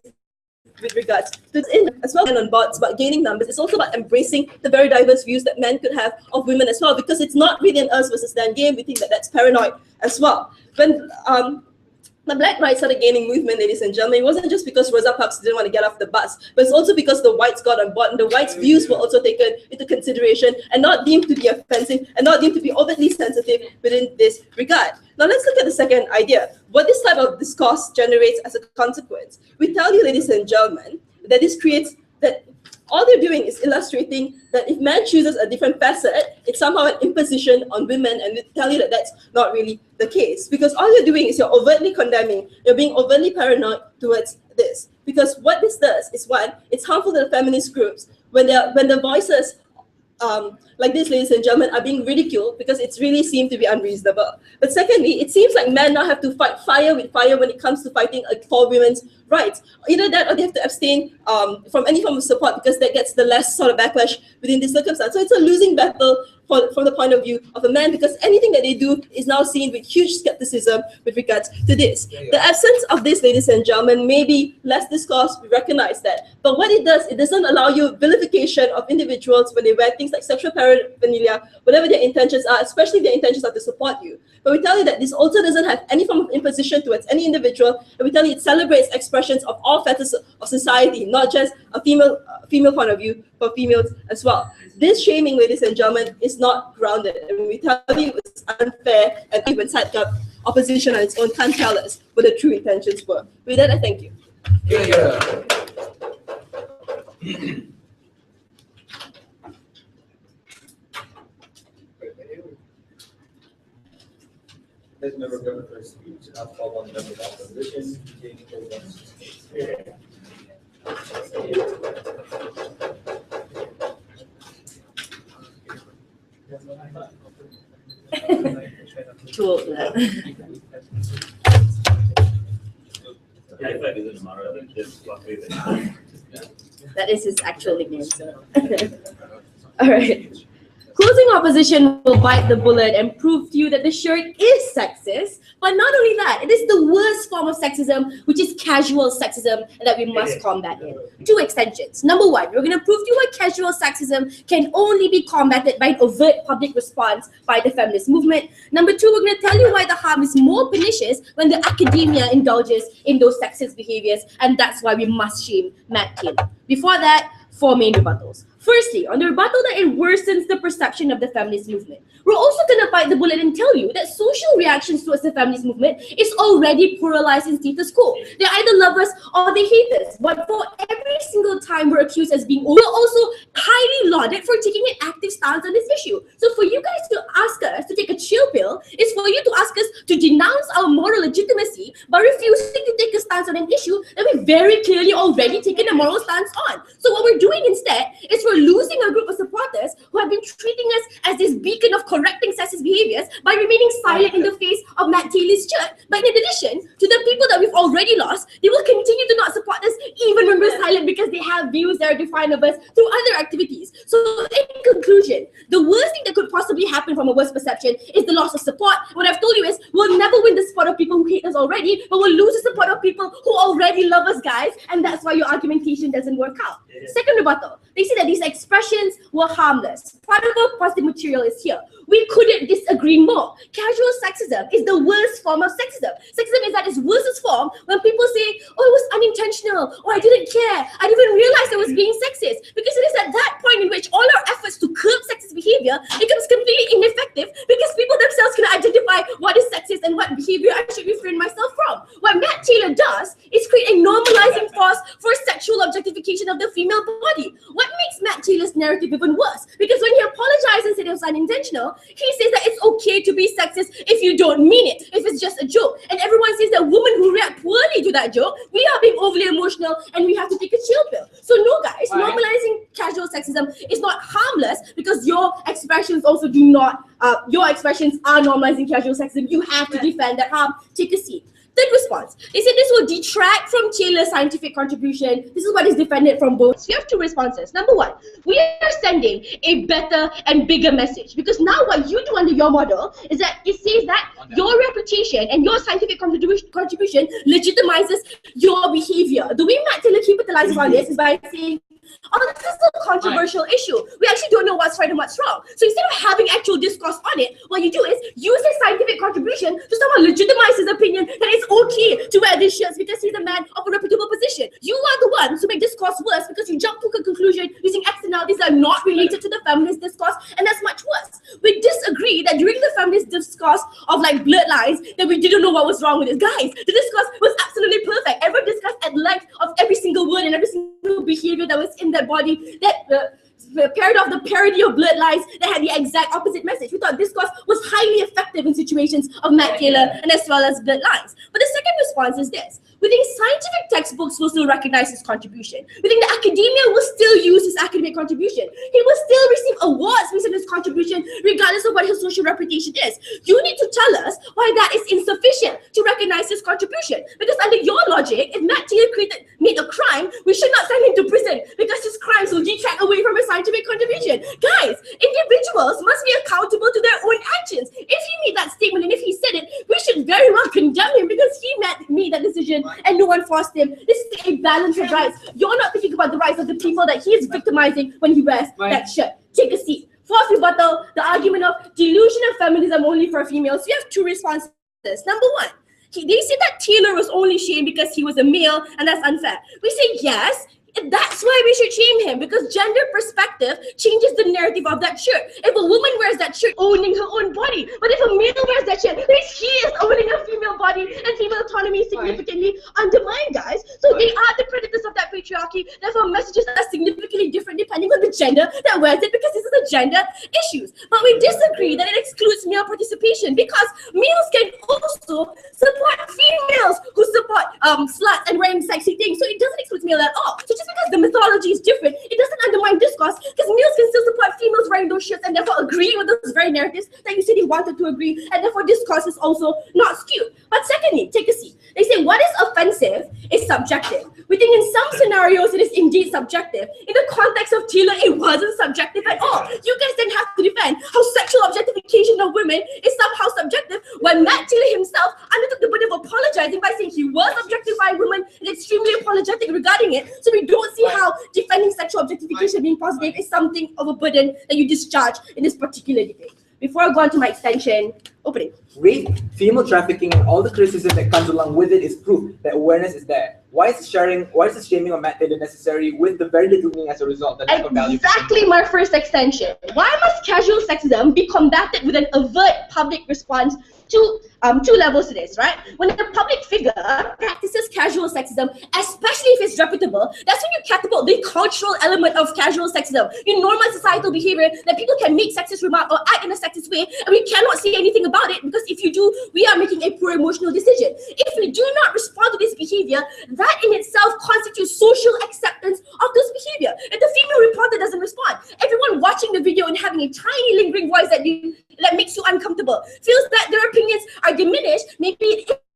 with regards to this, as well, and on boards about gaining numbers. It's also about embracing the very diverse views that men could have of women as well, because it's not really an us versus them game. We think that that's paranoid as well. When the Black rights started gaining movement, ladies and gentlemen, it wasn't just because Rosa Parks didn't want to get off the bus, but it's also because the whites got on board, and the whites' views were also taken into consideration and not deemed to be offensive and not deemed to be overtly sensitive within this regard. Now let's look at the second idea. What this type of discourse generates as a consequence. We tell you, ladies and gentlemen, that this creates that all they're doing is illustrating that if man chooses a different facet, it's somehow an imposition on women, and we tell you that that's not really the case. Because all you're doing is you're overtly condemning, you're being overtly paranoid towards this. Because what this does is, one, it's harmful to the feminist groups when the voices like this, ladies and gentlemen, are being ridiculed because it's really seemed to be unreasonable. But secondly, it seems like men now have to fight fire with fire when it comes to fighting for women's rights. Either that or they have to abstain from any form of support because that gets the less sort of backlash within this circumstance. So it's a losing battle from the point of view of a man, because anything that they do is now seen with huge skepticism with regards to this. The absence of this, ladies and gentlemen, may be less discussed, we recognize that. But what it does, it doesn't allow you vilification of individuals when they wear things like sexual paraphernalia, whatever their intentions are, especially if their intentions are to support you. But we tell you that this also doesn't have any form of imposition towards any individual, and we tell you it celebrates expressions of all facets of society, not just a female point of view, but females as well. This shaming, ladies and gentlemen, is not grounded, and we tell you it's unfair, and even side opposition on its own can't tell us what the true intentions were. With that, I thank you. Next member of government for a speech, and I'll call on the member of opposition, Jamie Coleman's. That is his actual nickname. So. All right. Closing opposition will bite the bullet and prove to you that the shirt is sexist. But not only that, it is the worst form of sexism, which is casual sexism, and that we must combat it. 2 extensions. Number 1, we're going to prove to you why casual sexism can only be combated by an overt public response by the feminist movement. Number 2, we're going to tell you why the harm is more pernicious when the academia indulges in those sexist behaviors, and that's why we must shame Matt Taylor. Before that, 4 main rebuttals. Firstly, on the rebuttal that it worsens the perception of the feminist movement, we're also going to bite the bullet and tell you that social reactions towards the feminist movement is already pluralized in status quo. They either love us or they hate us. But for every single time we're accused as being, we're also highly lauded for taking an active stance on this issue. So for you guys to ask us to take a chill pill is for you to ask us to denounce our moral legitimacy by refusing to take a stance on an issue that we've very clearly already taken a moral stance on. So what we're doing instead is we're losing a group of supporters who have been treating us as this beacon of correcting sexist behaviors by remaining silent in the face of Matt Taylor's shirt. But in addition to the people that we've already lost, they will continue to not support us even when we're silent because they have views that are defined of us through other activities. So in conclusion, the worst thing that could possibly happen from a worst perception is the loss of support. What I've told you is we'll never win the support of people who hate us already, but we'll lose the support of people who already love us, guys, and that's why your argumentation doesn't work out. Second rebuttal, they say that these expressions were harmless. Part of our positive material is here. We couldn't disagree more. Casual sexism is the worst form of sexism. Sexism is at its worst form when people say, oh, it was unintentional, or I didn't care, I didn't even realize I was being sexist. Because it is at that point in which all our efforts to curb sexist behavior becomes completely ineffective because people themselves can identify what is sexist and what behavior I should refrain myself from. What Matt Taylor does is create a normalizing force for sexual objectification of the female body. What makes Matt Taylor's narrative even worse? Because when he apologizes and said it was unintentional, he says that it's okay to be sexist if you don't mean it, if it's just a joke. And everyone says that women who react poorly to that joke, we are being overly emotional and we have to take a chill pill. So no, guys, normalizing casual sexism is not harmless because your expressions also do not, your expressions are normalizing casual sexism. You have to defend that harm. Take a seat. Third response, they said this will detract from Taylor's scientific contribution. This is what is defended from both. So you have 2 responses. Number 1, we are sending a better and bigger message because now what you do under your model is that it says that your reputation and your scientific contribution legitimizes your behavior. The way Matt Taylor capitalizes on this is by saying, oh, this is a controversial issue. We actually don't know what's right and what's wrong. So instead of having actual discourse on it, what you do is use his scientific contribution to somehow legitimize his opinion that it's okay to wear these shirts because he's a man of a reputable position. You are the ones who make discourse worse because you jump to a conclusion using externalities that are not related to the feminist discourse, and that's much worse. We disagree that during the feminist discourse of like blurred lines that we didn't know what was wrong with it. Guys, the discourse was absolutely perfect. Everyone discussed at length of every single word and every single behavior that was in that body, that the parody of blurred lines that had the exact opposite message. We thought this course was highly effective in situations of Matt Taylor and as well as blurred lines. But the second response is this. We think scientific textbooks will still recognize his contribution. We think the academia will still use his academic contribution. He will still receive awards based on his contribution regardless of what his social reputation is. You need to tell us why that is insufficient to recognize recognize his contribution. Because under your logic, if Matt Taylor made a crime, we should not send him to prison because his crimes will detract away from his scientific contribution. Guys, individuals must be accountable to their own actions. If he made that statement and if he said it, we should very well condemn him because he made that decision and no one forced him. This is a balance of rights. You're not thinking about the rights of the people that he is victimizing when he wears that shirt. Take a seat. Fourth rebuttal, the argument of delusion of feminism only for females. We have two responses. Number one, they say that Taylor was only shamed because he was a male and that's unfair. We say yes. That's why we should shame him, because gender perspective changes the narrative of that shirt. If a woman wears that shirt, owning her own body, but if a male wears that shirt, then he is owning a female body, and female autonomy is significantly undermined, guys. So they are the predators of that patriarchy. Therefore, messages are significantly different depending on the gender that wears it, because this is a gender issues. But we disagree that it excludes male participation, because males can also support females who support sluts and wearing sexy things. So it doesn't exclude male at all. So just because the mythology is different, it doesn't undermine discourse, because males can still support females wearing those shirts and therefore agree with those very narratives that you said he wanted to agree, and therefore discourse is also not skewed. But secondly, take a seat. They say what is offensive is subjective. We think in some scenarios it is indeed subjective. In the context of Taylor, it wasn't subjective at all. You guys then have to defend how sexual objectification of women is somehow subjective, when Matt Taylor himself undertook the burden of apologizing by saying he was objectifying women and extremely apologetic regarding it. So we don't see how defending sexual objectification being positive is something of a burden that you discharge in this particular debate. Before I go on to my extension, opening. Rape, female trafficking, and all the criticism that comes along with it is proof that awareness is there. Why is the shaming of Matt Taylor necessary with the very little meaning as a result? The lack of value. Exactly my first extension. Why must casual sexism be combated with an overt public response to two levels to this, right? When a public figure practices casual sexism, especially if it's reputable, that's when you catapult the cultural element of casual sexism. You normalize societal behavior that people can make sexist remarks or act in a sexist way, and we cannot say anything about it, because if you do, we are making a poor emotional decision. If we do not respond to this behavior, that in itself constitutes social acceptance of this behavior. If the female reporter doesn't respond, everyone watching the video and having a tiny lingering voice that makes you uncomfortable, feels that their opinions are diminished, maybe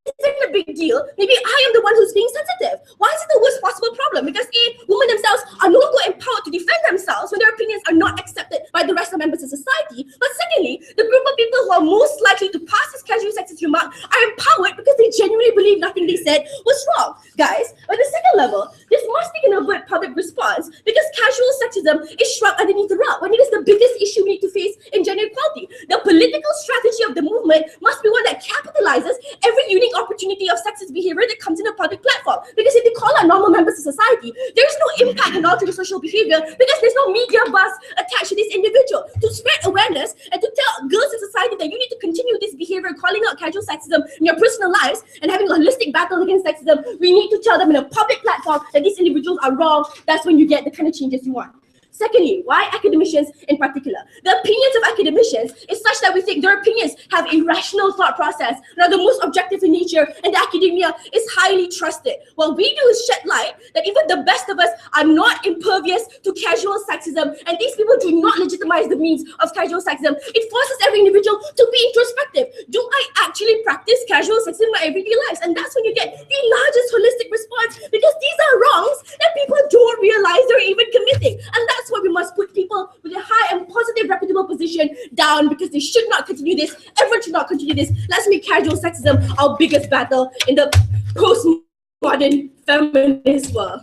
it isn't a big deal, maybe I am the one who's being sensitive. Why is it the worst possible problem? Because women themselves are no longer empowered to defend themselves when their opinions are not accepted by the rest of members of society. But secondly, the group of people who are most likely to pass this casual sexist remark are empowered because they genuinely believe nothing they said was wrong. Guys, on the second level, this must be an overt public response, because casual sexism is shrugged underneath the rug when it is the biggest issue we need to face in gender equality. The political strategy of the movement must be one that capitalizes every unique opportunity of sexist behavior that comes in a public platform. Because if they call out normal members of society, there's no impact in altering social behavior, because there's no media buzz attached to this individual. To spread awareness and to tell girls in society that you need to continue this behavior, calling out casual sexism in your personal lives and having a holistic battle against sexism, we need to tell them in a public platform that these individuals are wrong. That's when you get the kind of changes you want. Secondly, why academicians in particular? The opinions of academicians is such that we think their opinions have a rational thought process, are the most objective in nature, and the academia is highly trusted. What we do is shed light that even the best of us are not impervious to casual sexism, and these people do not legitimize the means of casual sexism. It forces every individual to be introspective. Do I actually practice casual sexism in my everyday lives? And that's when you get the largest holistic response, because these are wrongs that people don't realize they're even committing. And that's why we must put people with a high and positive, reputable position down, because they should not continue this. Everyone should not continue this. Let's make casual sexism our biggest battle in the postmodern feminist world.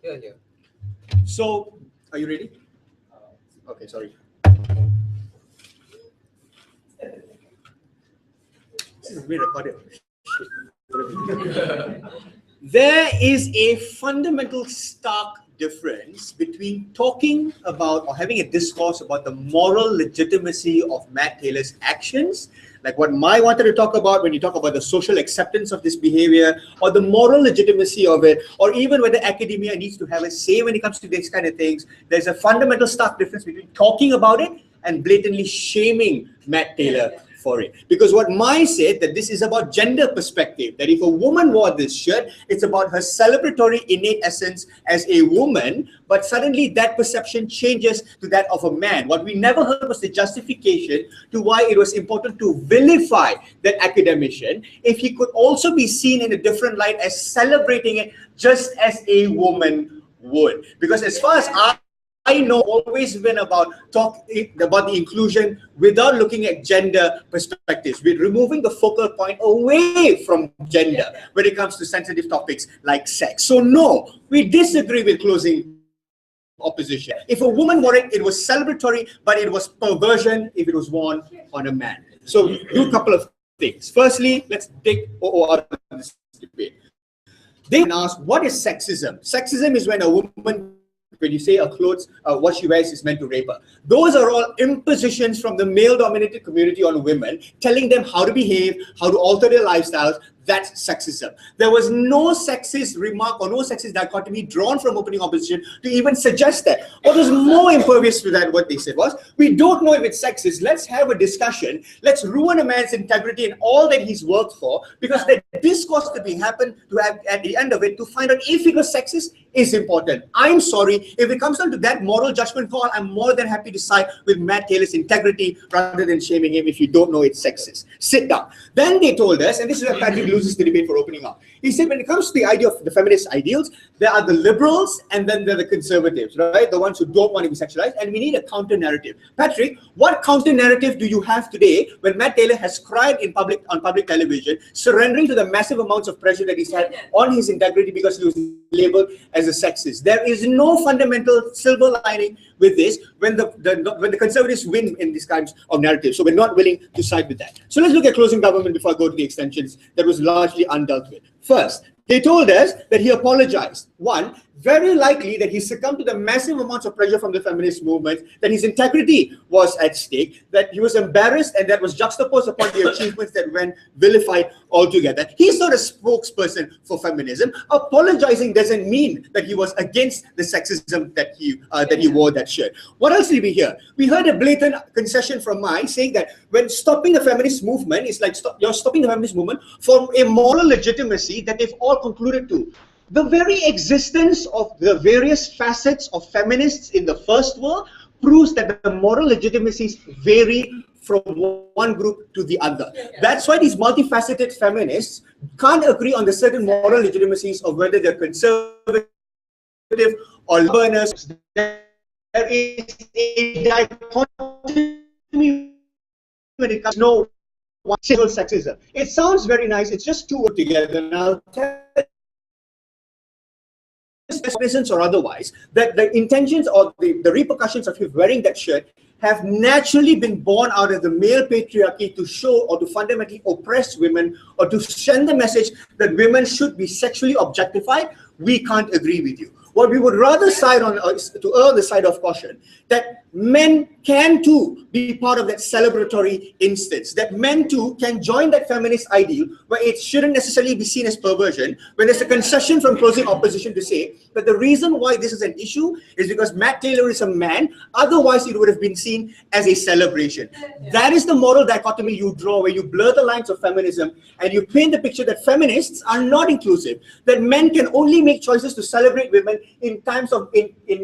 Yeah. So, are you ready? Okay, sorry. This is being recorded. There is a fundamental stark difference between talking about or having a discourse about the moral legitimacy of Matt Taylor's actions, like what Mai wanted to talk about when you talk about the social acceptance of this behavior, or the moral legitimacy of it, or even whether academia needs to have a say when it comes to these kind of things. There's a fundamental stark difference between talking about it and blatantly shaming Matt Taylor for it. Because what Mai said, that this is about gender perspective, that if a woman wore this shirt, it's about her celebratory innate essence as a woman, but suddenly that perception changes to that of a man. What we never heard was the justification to why it was important to vilify that academician if he could also be seen in a different light as celebrating it just as a woman would. Because as far as I know, always been about about the inclusion without looking at gender perspectives. We're removing the focal point away from gender when it comes to sensitive topics like sex. So no, we disagree with closing opposition. If a woman wore it, it was celebratory, but it was perversion if it was worn on a man. So do a couple of things. Firstly, let's take out of this debate. They ask, what is sexism? Sexism is when a woman, when you say her clothes, what she wears is meant to rape her. Those are all impositions from the male-dominated community on women, telling them how to behave, how to alter their lifestyles. That's sexism. There was no sexist remark or no sexist dichotomy drawn from opening opposition to even suggest that. What was more impervious to that, what they said was, we don't know if it's sexist. Let's have a discussion. Let's ruin a man's integrity and all that he's worked for, because the discourse to be happen to have at the end of it to find out if it was sexist is important. I'm sorry, if it comes down to that moral judgment call, I'm more than happy to side with Matt Taylor's integrity rather than shaming him if you don't know it's sexist. Sit down. Then they told us, and this is where Patrick loses the debate for opening up. He said when it comes to the idea of the feminist ideals, there are the liberals and then there are the conservatives, right? The ones who don't want to be sexualized, and we need a counter narrative. Patrick, what counter narrative do you have today when Matt Taylor has cried on public television, surrendering to the massive amounts of pressure that he's had on his integrity because he was labeled as a sexist? There is no fundamental silver lining with this when the conservatives win in these kinds of narratives. So we're not willing to side with that. So let's look at closing government before I go to the extensions that was largely undealt with. First, they told us that he apologized. One, very likely that he succumbed to the massive amounts of pressure from the feminist movement, that his integrity was at stake, that he was embarrassed, and that was juxtaposed upon the achievements that went vilified altogether. He's not a spokesperson for feminism. Apologizing doesn't mean that he was against the sexism that he wore that shirt. What else did we hear? We heard a blatant concession from Mai saying that when stopping the feminist movement is like you're stopping the feminist movement from a moral legitimacy that they've all concluded to. The very existence of the various facets of feminists in the first world proves that the moral legitimacies vary from one group to the other. That's why these multifaceted feminists can't agree on the certain moral legitimacies of whether they're conservative or liberals. There is a dichotomy when it comes to no one single sexism. It sounds very nice, it's just two together. Now, presence or otherwise, that the intentions or the repercussions of him wearing that shirt have naturally been born out of the male patriarchy to show or to fundamentally oppress women or to send the message that women should be sexually objectified. We can't agree with you. What we would rather side on is to err on the side of caution, that men can too be part of that celebratory instance, that men too can join that feminist ideal where it shouldn't necessarily be seen as perversion, when there's a concession from closing opposition to say that the reason why this is an issue is because Matt Taylor is a man, otherwise it would have been seen as a celebration. That is the moral dichotomy you draw, where you blur the lines of feminism and you paint the picture that feminists are not inclusive, that men can only make choices to celebrate women in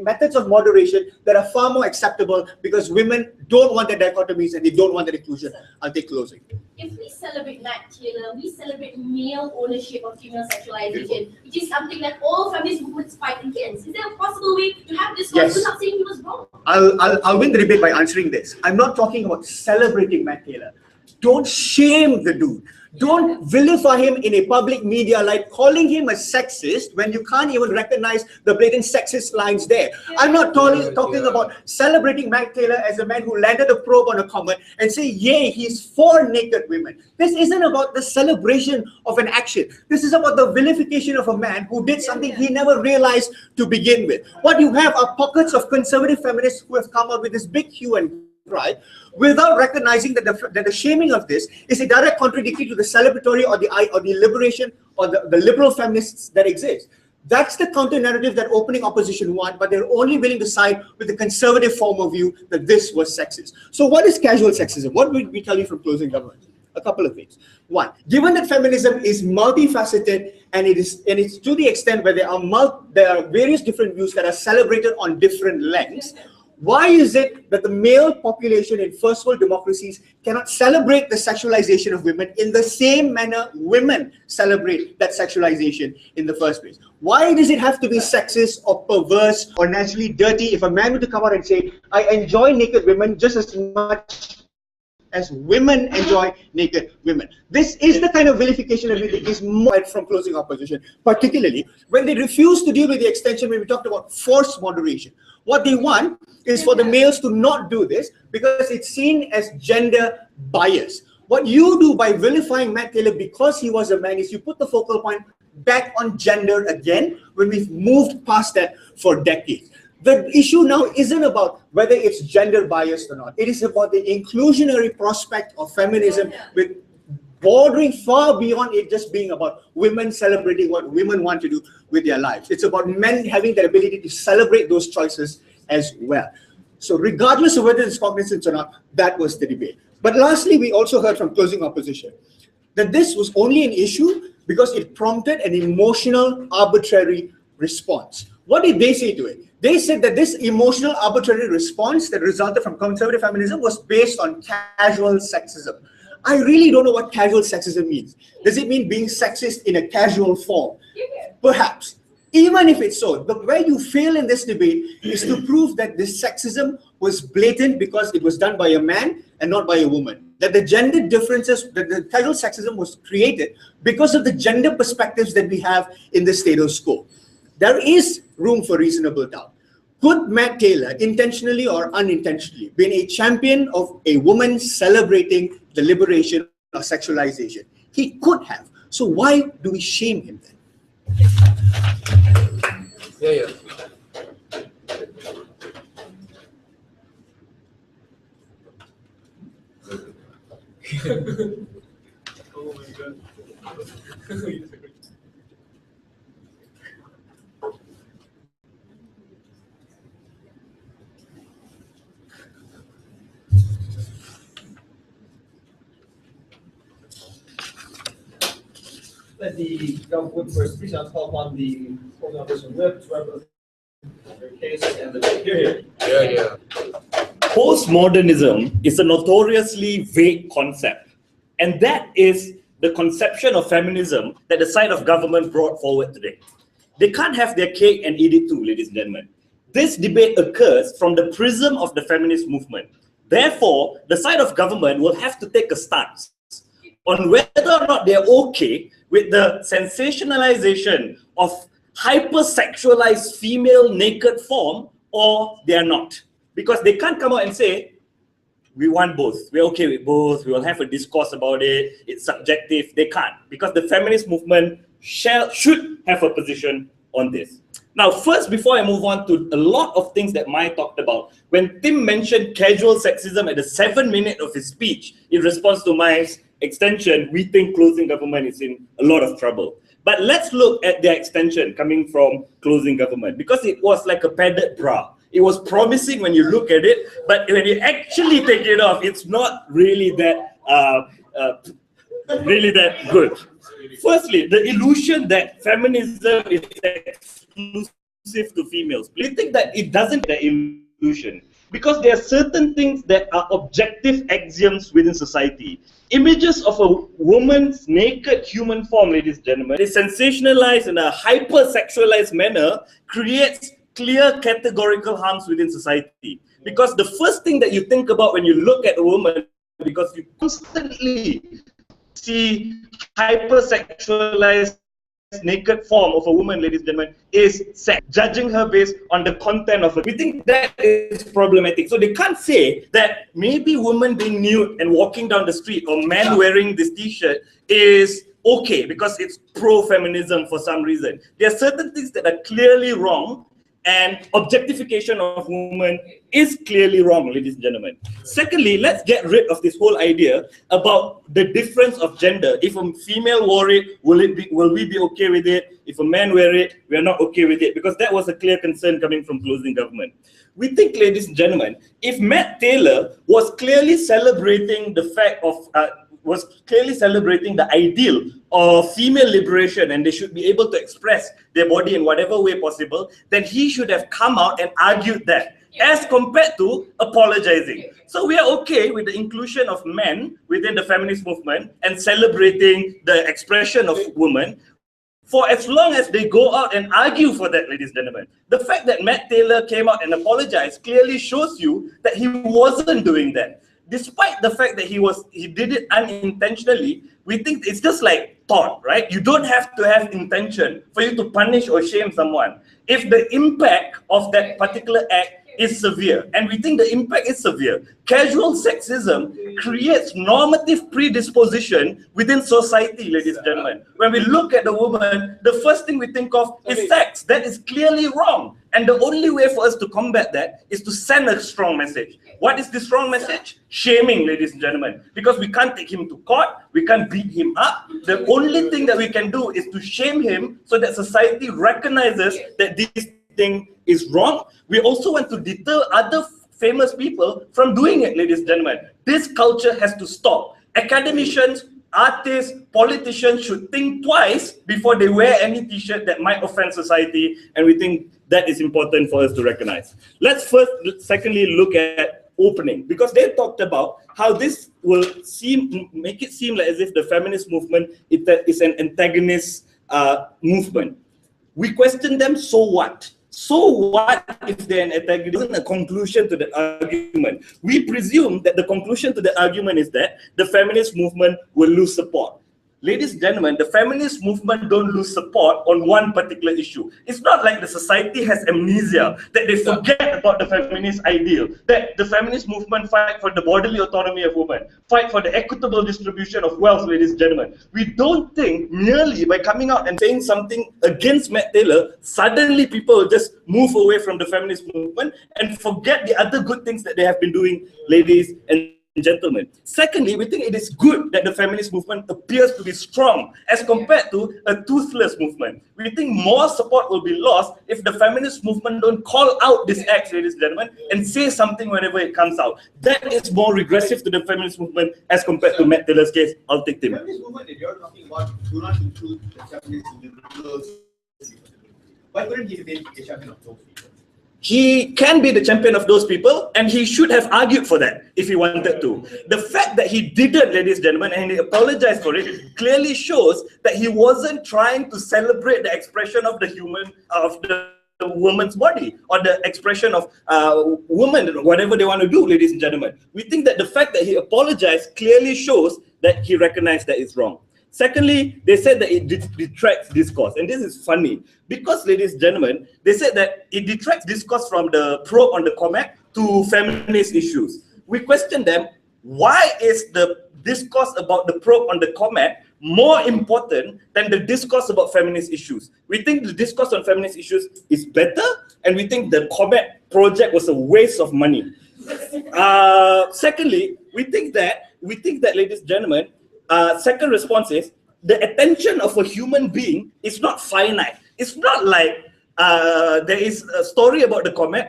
methods of moderation that are far more acceptable because women don't want the dichotomies and they don't want that inclusion. I'll take closing. If we celebrate Matt Taylor, we celebrate male ownership of female sexualization, which is something that all feminist movements fight against. Is there a possible way to have this one without saying he was wrong? I'll win the debate by answering this. I'm not talking about celebrating Matt Taylor. Don't shame the dude. Don't vilify him in a public media like calling him a sexist when you can't even recognize the blatant sexist lines there. I'm not talking about celebrating Matt Taylor as a man who landed a probe on a comet and say, yay, he's for naked women. This isn't about the celebration of an action. This is about the vilification of a man who did something he never realized to begin with. What you have are pockets of conservative feminists who have come up with this big hue and cry without recognizing that the shaming of this is a direct contradictory to the celebratory or the liberation or the liberal feminists that exist. That's the counter narrative that opening opposition want, but they're only willing to side with the conservative form of view that this was sexist. So what is casual sexism? What would we tell you from closing government? A couple of things. One, given that feminism is multifaceted and it's to the extent where there are various different views that are celebrated on different lengths, why is it that the male population in first world democracies cannot celebrate the sexualization of women in the same manner women celebrate that sexualization in the first place? Why does it have to be sexist or perverse or naturally dirty if a man were to come out and say, I enjoy naked women just as much as women enjoy naked women? This is the kind of vilification that we think is more from closing opposition, particularly when they refuse to deal with the extension when we talked about forced moderation. What they want is for the males to not do this because it's seen as gender bias. What you do by vilifying Matt Taylor because he was a man is you put the focal point back on gender again when we've moved past that for decades. The issue now isn't about whether it's gender biased or not. It is about the inclusionary prospect of feminism with bordering far beyond it just being about women celebrating what women want to do with their lives. It's about men having the ability to celebrate those choices as well. So regardless of whether it's cognizant or not, that was the debate. But lastly, we also heard from closing opposition that this was only an issue because it prompted an emotional, arbitrary response. What did they say to it? They said that this emotional, arbitrary response that resulted from conservative feminism was based on casual sexism. I really don't know what casual sexism means. Does it mean being sexist in a casual form? Perhaps. Even if it's so, the way you fail in this debate is to prove that this sexism was blatant because it was done by a man and not by a woman. That the gender differences, that the casual sexism was created because of the gender perspectives that we have in the status quo. There is room for reasonable doubt. Could Matt Taylor, intentionally or unintentionally, been a champion of a woman celebrating the liberation of sexualization? He could have. So why do we shame him then? Yeah. Oh my God. Let the government first please call upon the closing opposition whip to represent their case and the period. Yeah. Postmodernism is a notoriously vague concept, and that is the conception of feminism that the side of government brought forward today. They can't have their cake and eat it too, ladies and gentlemen. This debate occurs from the prism of the feminist movement. Therefore, the side of government will have to take a stance on whether or not they're okay with the sensationalization of hypersexualized female naked form, or they are not. Because they can't come out and say, we want both, we're okay with both, we will have a discourse about it, it's subjective. They can't, because the feminist movement should have a position on this. Now, first, before I move on to a lot of things that Mai talked about, when Tim mentioned casual sexism at the 7th minute of his speech, in response to Mai's extension, we think closing government is in a lot of trouble. But let's look at their extension coming from closing government, because it was like a padded bra. It was promising when you look at it, but when you actually take it off, it's not really that good. Firstly, the illusion that feminism is exclusive to females. We think that it doesn't the illusion, because there are certain things that are objective axioms within society. Images of a woman's naked human form, ladies and gentlemen, is sensationalized in a hyper-sexualized manner, creates clear categorical harms within society. Because the first thing that you think about when you look at a woman, because you constantly see hypersexualized naked form of a woman, ladies and gentlemen, is sex. Judging her based on the content of it. We think that is problematic. So they can't say that maybe women being nude and walking down the street or men wearing this t-shirt is okay because it's pro-feminism for some reason. There are certain things that are clearly wrong, and objectification of women is clearly wrong, ladies and gentlemen. Secondly, let's get rid of this whole idea about the difference of gender. If a female wore it, will we be okay with it? If a man wear it, we are not okay with it, because that was a clear concern coming from closing government. We think, ladies and gentlemen, if Matt Taylor was clearly celebrating the fact of the ideal of female liberation, and they should be able to express their body in whatever way possible, then he should have come out and argued that, as compared to apologizing. So we are okay with the inclusion of men within the feminist movement and celebrating the expression of women, for as long as they go out and argue for that, ladies and gentlemen. The fact that Matt Taylor came out and apologized clearly shows you that he wasn't doing that. Despite the fact that he did it unintentionally, we think it's just like thought, right? You don't have to have intention for you to punish or shame someone. If the impact of that particular act is severe, and we think the impact is severe, casual sexism creates normative predisposition within society, ladies and gentlemen. When we look at the woman, the first thing we think of is sex. That is clearly wrong. And the only way for us to combat that is to send a strong message. What is the strong message? Shaming, ladies and gentlemen. Because we can't take him to court, we can't beat him up. The only thing that we can do is to shame him so that society recognizes that this thing is wrong. We also want to deter other famous people from doing it, ladies and gentlemen. This culture has to stop. Academicians, artists, politicians should think twice before they wear any t-shirt that might offend society, and we think that is important for us to recognize. Let's secondly look at opening, because they talked about how this will make it seem like as if the feminist movement is an antagonist movement. We question them, so what? So what if they're an antagonist? Isn't a conclusion to the argument. We presume that the conclusion to the argument is that the feminist movement will lose support. Ladies and gentlemen, the feminist movement don't lose support on one particular issue. It's not like the society has amnesia, that they forget about the feminist ideal, that the feminist movement fight for the bodily autonomy of women, fight for the equitable distribution of wealth, ladies and gentlemen. We don't think merely by coming out and saying something against Matt Taylor, suddenly people will just move away from the feminist movement and forget the other good things that they have been doing, ladies and gentlemen. Secondly, we think it is good that the feminist movement appears to be strong as compared to a toothless movement. We think more support will be lost if the feminist movement don't call out this act, ladies and gentlemen, and say something whenever it comes out. That is more regressive to the feminist movement as compared to Matt Taylor's case. I'll take them. The feminist movement that you're talking about do not include the feminist liberals. Why couldn't he be a champion of those people? He can be the champion of those people, and he should have argued for that if he wanted to. The fact that he didn't, ladies and gentlemen, and he apologized for it, clearly shows that he wasn't trying to celebrate the expression of the woman's body, or the expression of women, whatever they want to do, ladies and gentlemen. We think that the fact that he apologized clearly shows that he recognized that it's wrong. Secondly, they said that it detracts discourse. And this is funny because, ladies and gentlemen, they said that it detracts discourse from the probe on the comment to feminist issues. We question them, why is the discourse about the probe on the comment more important than the discourse about feminist issues? We think the discourse on feminist issues is better, and we think the comment project was a waste of money. Secondly, we think that, ladies and gentlemen, second response is the attention of a human being is not finite. It's not like there is a story about the comment,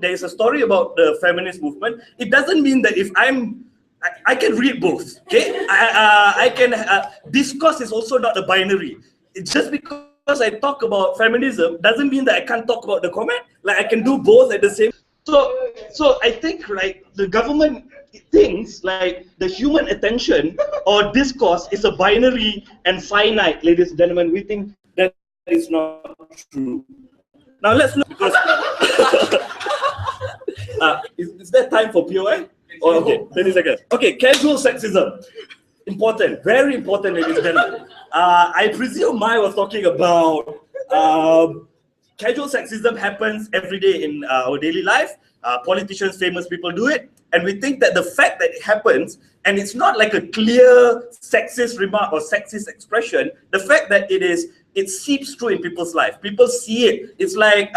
there is a story about the feminist movement. It doesn't mean that if I can read both, okay? Discourse is also not a binary. It's just because I talk about feminism doesn't mean that I can't talk about the comment. Like I can do both at the same. So I think like the government thinks like the human attention or discourse is a binary and finite, ladies and gentlemen. We think that is not true. Now let's look, because is there time for POI? Oh, okay, 30 seconds. Okay, casual sexism. Important, very important, ladies and gentlemen. I presume Mai was talking about casual sexism happens every day in our daily life. Politicians, famous people do it. And we think that the fact that it happens, and it's not like a clear sexist remark or sexist expression, the fact that it is it seeps through in people's life. People see it. It's like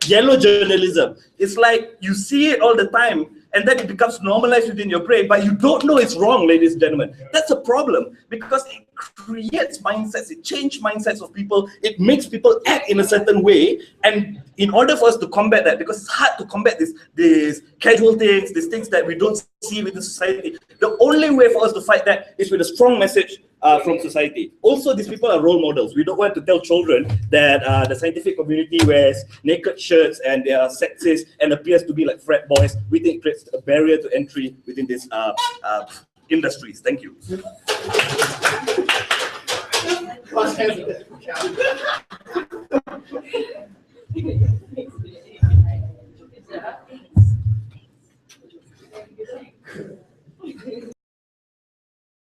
yellow journalism. It's like you see it all the time, and then it becomes normalized within your brain, but you don't know it's wrong, ladies and gentlemen. That's a problem, because it creates mindsets, it changes mindsets of people, it makes people act in a certain way. And in order for us to combat that, because it's hard to combat these casual things, these things that we don't see within society, the only way for us to fight that is with a strong message from society. Also, these people are role models. We don't want to tell children that the scientific community wears naked shirts and they are sexist and appears to be like frat boys. We think it creates a barrier to entry within these industries. Thank you.